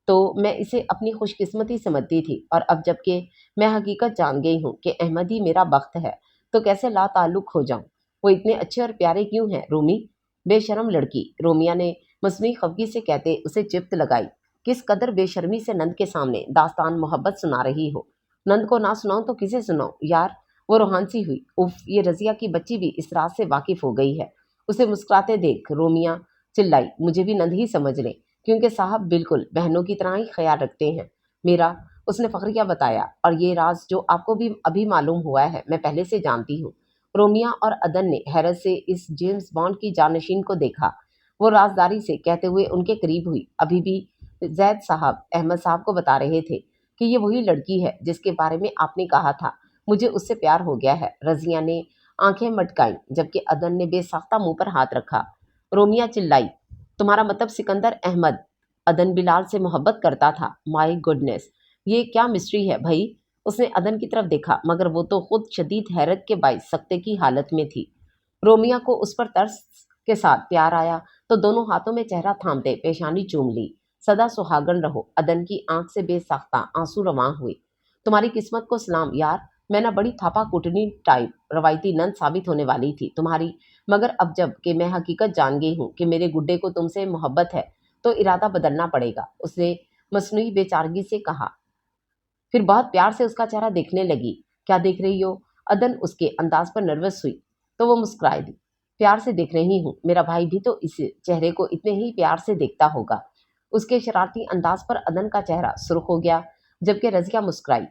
تو میں اسے اپنی خوش قسمتی سمجھتی تھی، اور اب جب کہ میں حقیقت جان گئی ہوں کہ احمد ہی میرا بخت ہے تو کیسے لا تعلق ہو جاؤں؟ وہ اتنے اچھے اور پیارے کیوں ہیں رومی؟ بے شرم لڑکی، رومیہ نے मसनूई खफगी से कहते उसे चिप्त लगाई। किस कदर बेशर्मी से नंद के सामने दास्तान मोहब्बत सुना रही हो। नंद को ना सुनाऊं तो किसे सुनाऊं यार। वो रोहानसी हुई। उफ, ये रजिया की बच्ची भी इस रात से वाकिफ हो गई है। उसे मुस्कुराते देख रोमिया चिल्लाई, मुझे भी नंद ही समझ ले, क्योंकि साहब बिल्कुल बहनों की तरह ही ख्याल रखते हैं मेरा। उसने फखरिया बताया, और ये राज जो आपको भी अभी मालूम हुआ है मैं पहले से जानती हूँ। रोमिया और अदन ने हैरत से इस जेम्स बॉन्ड की जानशीन को देखा। वो राजदारी से कहते हुए उनके करीब हुई। अभी भी जैद साहब अहमद साहब को बता रहे थे कि ये वही लड़की है जिसके बारे में आपने कहा था मुझे उससे प्यार हो गया है। रजिया ने आंखें मटकाई जबकि अदन ने बेसाख्ता मुंह पर हाथ रखा। रोमिया चिल्लाई, तुम्हारा मतलब सिकंदर अहमद अदन बिलाल से मोहब्बत करता था? माय गुडनेस, ये क्या मिस्ट्री है भाई। उसने अदन की तरफ देखा मगर वो तो खुद शदीद हैरत के बाइस सकते की हालत में थी। रोमिया को उस पर तरस के साथ प्यार आया तो दोनों हाथों में चेहरा थामते पेशानी चूम ली। सदा सुहागन रहो। अदन की आंख से बेसाख्ता आंसू रवां हुए। तुम्हारी किस्मत को सलाम यार, मैं ना बड़ी थापा कुटनी टाइप रवायती नंद साबित होने वाली थी तुम्हारी, मगर अब जब कि मैं हकीकत जान गई हूँ कि मेरे गुड्डे को तुमसे मोहब्बत है तो इरादा बदलना पड़ेगा। उसने मसनूई बेचारगी से कहा। फिर बहुत प्यार से उसका चेहरा देखने लगी। क्या देख रही हो? अदन उसके अंदाज पर नर्वस हुई तो वो मुस्कुराई दी। प्यार से देख रही हूँ, मेरा भाई भी तो इस चेहरे को इतने ही प्यार से देखता होगा। उसके शरारती अंदाज पर अदन का चेहरा सुर्ख हो गया जबकि रजिया मुस्कुराई।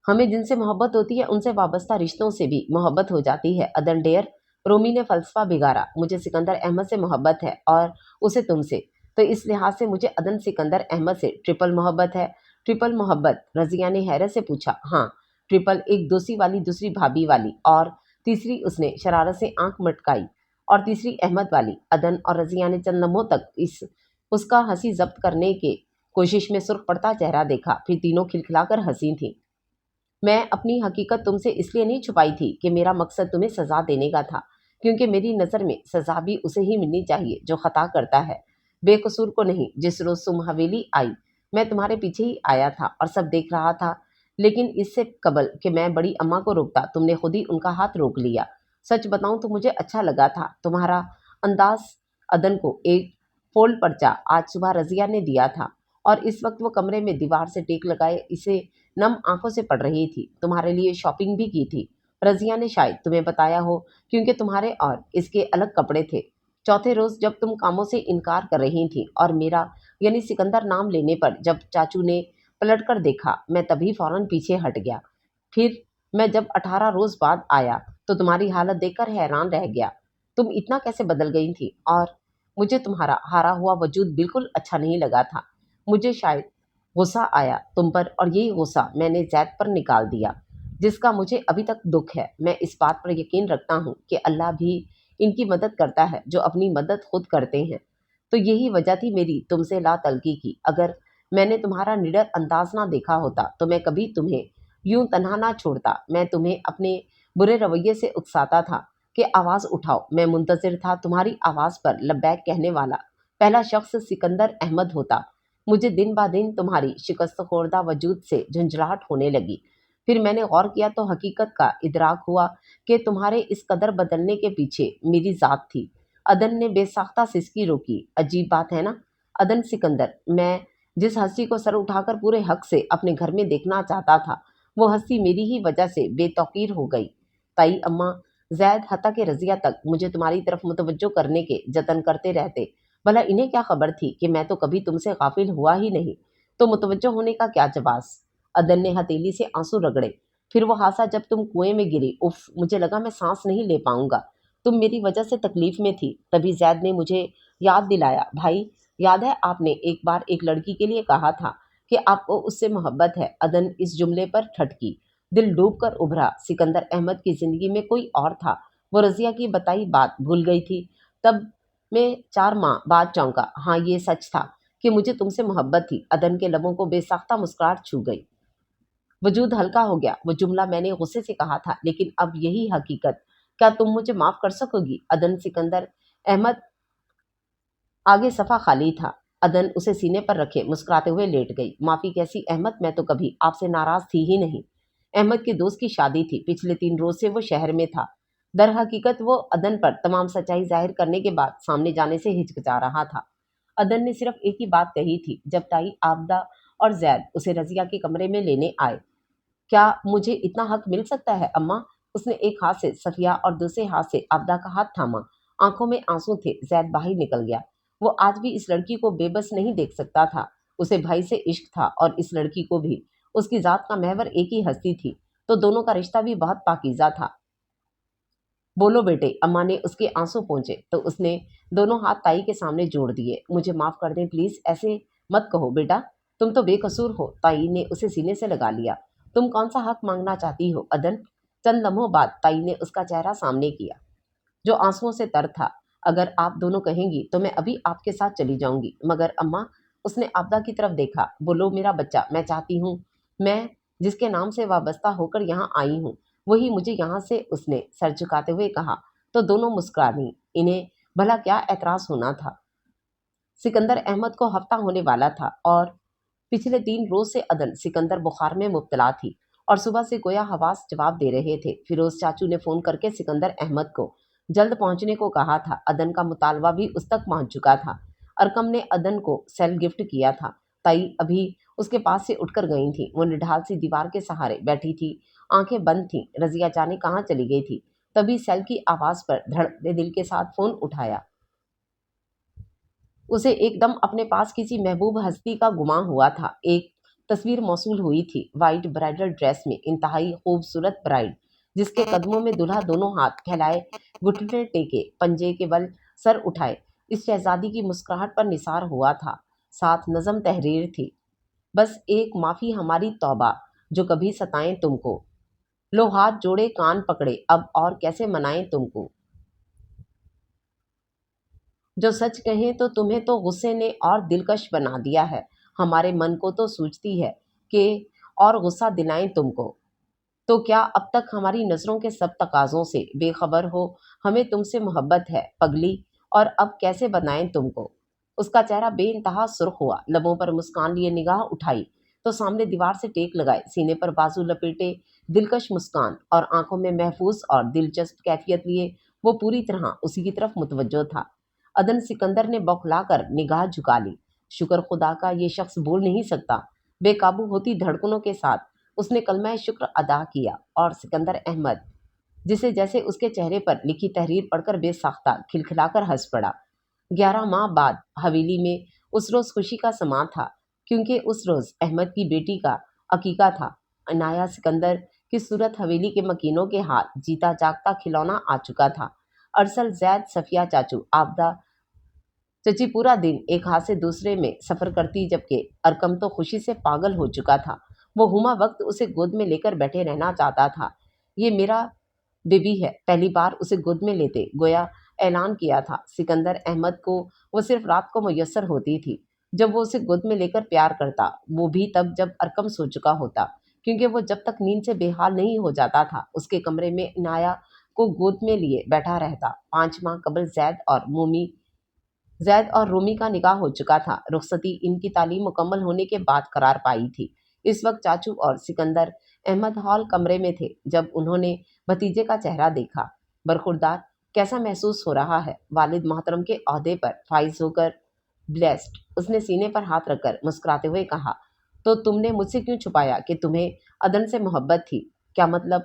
हमें जिनसे मोहब्बत होती है उनसे वाबस्ता रिश्तों से भी मोहब्बत हो जाती है अदन डेयर। रोमी ने फलसफा बिगाड़ा। मुझे सिकंदर अहमद से मोहब्बत है और उसे तुमसे, तो इस लिहाज से मुझे अदन सिकंदर अहमद से ट्रिपल मोहब्बत है। ट्रिपल मोहब्बत? रजिया ने हैरत से पूछा। हाँ ट्रिपल, एक दोषी वाली, दूसरी भाभी वाली, और तीसरी, उसने शरारत से आंख मटकाई, और तीसरी अहमद वाली। अदन और रजिया ने चंद लम्हों तक इस उसका हंसी जब्त करने के कोशिश में सुर्ख पड़ता चेहरा देखा, फिर तीनों खिलखिलाकर हंसी थी। मैं अपनी हकीकत तुमसे इसलिए नहीं छुपाई थी कि मेरा मकसद तुम्हें सज़ा देने का था, क्योंकि मेरी नज़र में सज़ा भी उसे ही मिलनी चाहिए जो ख़ता करता है, बेकसूर को नहीं। जिस रोज़ तुम हवेली आई मैं तुम्हारे पीछे ही आया था और सब देख रहा था, लेकिन इससे कबल कि मैं बड़ी अम्मा को रोकता तुमने खुद ही उनका हाथ रोक लिया। सच बताऊं तो मुझे अच्छा लगा था तुम्हारा अंदाज। अदन को एक फोल्ड पर्चा आज सुबह रजिया ने दिया था और इस वक्त वो कमरे में दीवार से टेक लगाए इसे नम आंखों से पढ़ रही थी। तुम्हारे लिए शॉपिंग भी की थी। रजिया ने शायद तुम्हें बताया हो, क्योंकि तुम्हारे और इसके अलग कपड़े थे। चौथे रोज जब तुम कामों से इनकार कर रही थी और मेरा यानी सिकंदर नाम लेने पर जब चाचू ने पलट कर देखा मैं तभी फौरन पीछे हट गया। फिर मैं जब 18 रोज बाद आया तो तुम्हारी हालत देखकर हैरान रह गया। तुम इतना कैसे बदल गई थी, और मुझे तुम्हारा हारा हुआ वजूद बिल्कुल अच्छा नहीं लगा था। मुझे शायद गुस्सा आया तुम पर, और यही गुस्सा मैंने जैद पर निकाल दिया, जिसका मुझे अभी तक दुख है। मैं इस बात पर यकीन रखता हूँ कि अल्लाह भी इनकी मदद करता है जो अपनी मदद खुद करते हैं। तो यही वजह थी मेरी तुमसे ला तलकी की। अगर मैंने तुम्हारा निडर अंदाज ना देखा होता तो मैं कभी तुम्हें यूं तन्हा ना छोड़ता। मैं तुम्हें अपने बुरे रवैये से उकसाता था कि आवाज़ उठाओ। मैं मुंतजिर था तुम्हारी आवाज़ पर लब्बैक कहने वाला पहला शख्स सिकंदर अहमद होता। मुझे दिन ब दिन तुम्हारी शिकस्त खोर्दा वजूद से झुंझलाहट होने लगी। फिर मैंने गौर किया तो हकीकत का इदराक हुआ कि तुम्हारे इस कदर बदलने के पीछे मेरी ज़ात थी। अदन ने बेसाख्ता सिसकी रोकी। अजीब बात है ना अदन सिकंदर, मैं जिस हस्ती को सर उठाकर पूरे हक से अपने घर में देखना चाहता था वो हस्ती मेरी ही वजह से बेतौकीर हो गई। ताई अम्मा, जैद, हत्ता के रजिया तक मुझे तुम्हारी तरफ मुतवज्जो करने के जतन करते रहते। भला इन्हें क्या खबर थी कि मैं तो कभी तुमसे गाफिल हुआ ही नहीं, तो मुतवज्जो होने का क्या जवाब। अदन ने हथेली से आंसू रगड़े। फिर वो हासा जब तुम कुएं में गिरी। उफ, मुझे लगा मैं सांस नहीं ले पाऊंगा। तुम मेरी वजह से तकलीफ में थी। तभी जैद ने मुझे याद दिलाया। भाई, याद है आपने एक बार एक लड़की के लिए कहा था कि आपको उससे मोहब्बत है। अदन इस जुमले पर ठटकी, दिल डूब कर उभरा। सिकंदर अहमद की जिंदगी में कोई और था। वो रजिया की बताई बात भूल गई थी। तब मैं 4 माह बाद चौंका। हाँ, ये सच था कि मुझे तुमसे मोहब्बत थी। अदन के लबों को बेसाख्ता मुस्कुराहट छू गई। वजूद हल्का हो गया। वो जुमला मैंने गुस्से से कहा था, लेकिन अब यही हकीकत। क्या तुम मुझे माफ कर सकोगी? अदन सिकंदर अहमद आगे सफ़ा खाली था। अदन उसे सीने पर रखे मुस्कुराते हुए लेट गई। माफ़ी कैसी अहमद, मैं तो कभी आपसे नाराज़ थी ही नहीं। अहमद के दोस्त की शादी थी। पिछले 3 रोज़ से वो शहर में था। در حقیقت وہ عدن پر تمام سچائی ظاہر کرنے کے بعد سامنے جانے سے ہچکچا رہا تھا۔ عدن نے صرف ایک ہی بات کہی تھی جب تائی آبدہ اور زید اسے رضیہ کے کمرے میں لینے آئے۔ کیا مجھے اتنا حق مل سکتا ہے اماں؟ اس نے ایک ہاتھ سے صفیہ اور دوسرے ہاتھ سے آبدہ کا ہاتھ تھاما۔ آنکھوں میں آنسو تھے۔ زید باہر نکل گیا۔ وہ آج بھی اس لڑکی کو بے بس نہیں دیکھ سکتا تھا۔ اسے بھائی سے عشق تھا اور اس لڑکی کو بھی۔ اس کی ذات کا محور ایک ہی ہستی تھی تو دونوں کا رشتہ بھی بہت پاکیزہ تھا۔ بولو بیٹے، اماں نے اس کے آنسو پونچھے تو اس نے دونوں ہاتھ تائی کے سامنے جوڑ دیے۔ مجھے معاف کر دیں پلیز، ایسے مت کہو بیٹا، تم تو بے قصور ہو۔ تائی نے اسے سینے سے لگا لیا۔ تم کون سا حق مانگنا چاہتی ہو عدن؟ چند لمحوں بعد تائی نے اس کا چہرہ سامنے کیا جو آنسوؤں سے تر تھا۔ اگر آپ دونوں کہیں گی تو میں ابھی آپ کے ساتھ چلی جاؤں گی، مگر اماں، اس نے آبدہ کی طرف دیکھا۔ بولو میرا بچہ، میں چاہتی ہوں، میں جس کے نام سے وابستہ ہو کر یہاں آئی ہوں وہی مجھے یہاں سے، اس نے سر جھکاتے ہوئے کہا تو دونوں مسکرا دیں۔ انہیں بھلا کیا اعتراض ہونا تھا؟ سکندر احمد کو ہفتہ ہونے والا تھا اور پچھلے 3 روز سے عدن سکندر بخار میں مبتلا تھی اور صبح سے گویا حواس جواب دے رہے تھے۔ فیروز چاچو نے فون کر کے سکندر احمد کو جلد پہنچنے کو کہا تھا۔ عدن کا مطالبہ بھی اس تک پہنچ چکا تھا۔ ارکم نے عدن کو سیل گفٹ کیا تھا۔ تائی ابھی اس کے پاس سے اٹھ کر گئی تھی۔ وہ نڈھال سی دیوار کے سہارے بیٹھی تھی، آنکھیں بند تھیں۔ رضیہ جانے کہاں چلی گئی تھی؟ تبھی سیل کی آواز پر دھڑکتے دل کے ساتھ فون اٹھایا۔ اسے ایک دم اپنے پاس کسی محبوب ہستی کا گماں ہوا تھا۔ ایک تصویر موصول ہوئی تھی، وائٹ برائڈل ڈریس میں انتہائی خوبصورت برائڈ، جس کے قدموں میں دلہا دونوں ہاتھ پھیلائے، گھٹنے ٹیکے، پنجے کے بل سر اٹھائے۔ اس شہزادی کی مسکراہٹ پر نثار ہوا تھا، ساتھ نظم تحریر تھی۔ بس ایک معافی ہماری توبہ جو کبھی ستائیں تم کو، لو ہاتھ جوڑے کان پکڑے اب اور کیسے منائیں تم کو، جو سچ کہیں تو تمہیں تو غصے نے اور دلکش بنا دیا ہے، ہمارے من کو تو سوچتی ہے کہ اور غصہ دلائیں تم کو، تو کیا اب تک ہماری نظروں کے سب تقاضوں سے بے خبر ہو؟ ہمیں تم سے محبت ہے پگلی، اور اب کیسے بنائیں تم کو؟ اس کا چہرہ بے انتہا سرخ ہوا، لبوں پر مسکان لیے نگاہ اٹھائی تو سامنے دیوار سے ٹیک لگائے، سینے پر بازو لپیٹے، دلکش مسکان اور آنکھوں میں محفوظ اور دلچسپ کیفیت لیے وہ پوری طرح اسی کی طرف متوجہ تھا۔ عدن سکندر نے بوکھلا کر نگاہ جھکا لی۔ شکر خدا کا، یہ شخص بول نہیں سکتا۔ بے قابو ہوتی دھڑکنوں کے ساتھ اس نے کلمہ شکر ادا کیا اور سکندر احمد، جسے جیسے اس کے چہرے پر لکھی تحریر پڑھ کر بے ساختہ کھلکھلا کر ہنس پڑا۔ 11 ماہ بعد حویلی میں اس روز خوشی کا سماں تھا، کیونکہ اس روز احمد کی بیٹی کا عقیقہ تھا۔ عنایا سکندر کی صورت حویلی کے مکینوں کے ہاتھ جیتا جاگتا کھلونا آ چکا تھا۔ ارسل، زید، صفیہ چاچو، آبدہ چچی پورا دن ایک ہاتھ سے دوسرے میں سفر کرتی، جبکہ ارکم تو خوشی سے پاگل ہو چکا تھا۔ وہ ہما وقت اسے گود میں لے کر بیٹھے رہنا چاہتا تھا۔ یہ میرا بیبی ہے، پہلی بار اسے گود میں لیتے گویا اعلان کیا تھا۔ سکندر احمد کو وہ صرف رات کو میسر ہوتی تھی جب وہ اسے گود میں لے کر پیار کرتا، وہ بھی تب جب ارکم سو چکا ہوتا، کیونکہ وہ جب تک نیند سے بے حال نہیں ہو جاتا تھا اس کے کمرے میں عنایا کو گود میں لیے بیٹھا رہتا۔ 5 ماہ قبل زید اور رومی کا نکاح ہو چکا تھا۔ رخصتی ان کی تعلیم مکمل ہونے کے بعد قرار پائی تھی۔ اس وقت چاچو اور سکندر احمد ہال کمرے میں تھے جب انہوں نے بھتیجے کا چہرہ دیکھا۔ برخوردار، کیسا محسوس ہو رہا ہے؟ والد محترم کے عہدے پر فائز ہو کر بلیسڈ، اس نے سینے پر ہاتھ رکھ کر مسکراتے ہوئے کہا۔ تو تم نے مجھ سے کیوں چھپایا کہ تمہیں عدن سے محبت تھی؟ کیا مطلب؟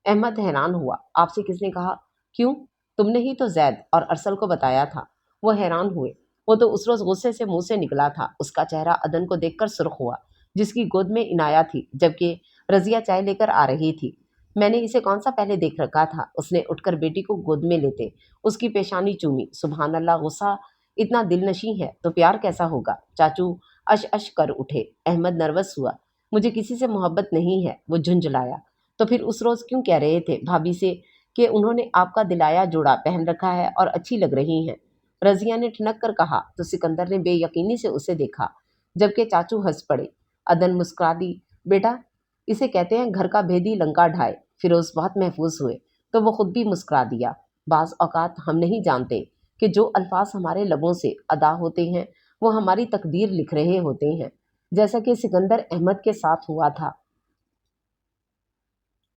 احمد حیران ہوا۔ آپ سے کس نے کہا؟ کیوں؟ تم نے ہی تو زید اور ارسل کو بتایا تھا۔ وہ حیران ہوئے۔ وہ تو اس روز غصے سے منہ سے نکلا تھا۔ اس کا چہرہ عدن کو دیکھ کر سرخ ہوا، جس کی گود میں عنایا تھی جبکہ رضیہ چائے لے کر آ رہی تھی۔ میں نے اسے کون سا پہلے دیکھ رکھا تھا؟ اس نے اٹھ کر بیٹی کو گود میں لیتے اس کی پیشانی چومی۔ سبحان اللہ، غصہ اتنا دل نشیں ہے تو پیار کیسا ہوگا؟ چاچو اش اش کر اٹھے۔ احمد نروس ہوا۔ مجھے کسی سے محبت نہیں ہے، وہ جھنجھلایا۔ تو پھر اس روز کیوں کہہ رہے تھے بھابھی سے کہ انہوں نے آپ کا دلایا جوڑا پہن رکھا ہے اور اچھی لگ رہی ہیں؟ رضیہ نے ٹھنک کر کہا تو سکندر نے بے یقینی سے اسے دیکھا، جبکہ چاچو ہنس پڑے۔ عدن مسکرا دی۔ بیٹا، اسے کہتے ہیں گھر کا بھیدی لنکا ڈھائے۔ فیروز بہت محفوظ ہوئے تو وہ خود بھی مسکرا دیا۔ بعض اوقات ہم نہیں جانتے کہ جو الفاظ ہمارے لبوں سے ادا ہوتے ہیں وہ ہماری تقدیر لکھ رہے ہوتے ہیں، جیسا کہ سکندر احمد کے ساتھ ہوا تھا۔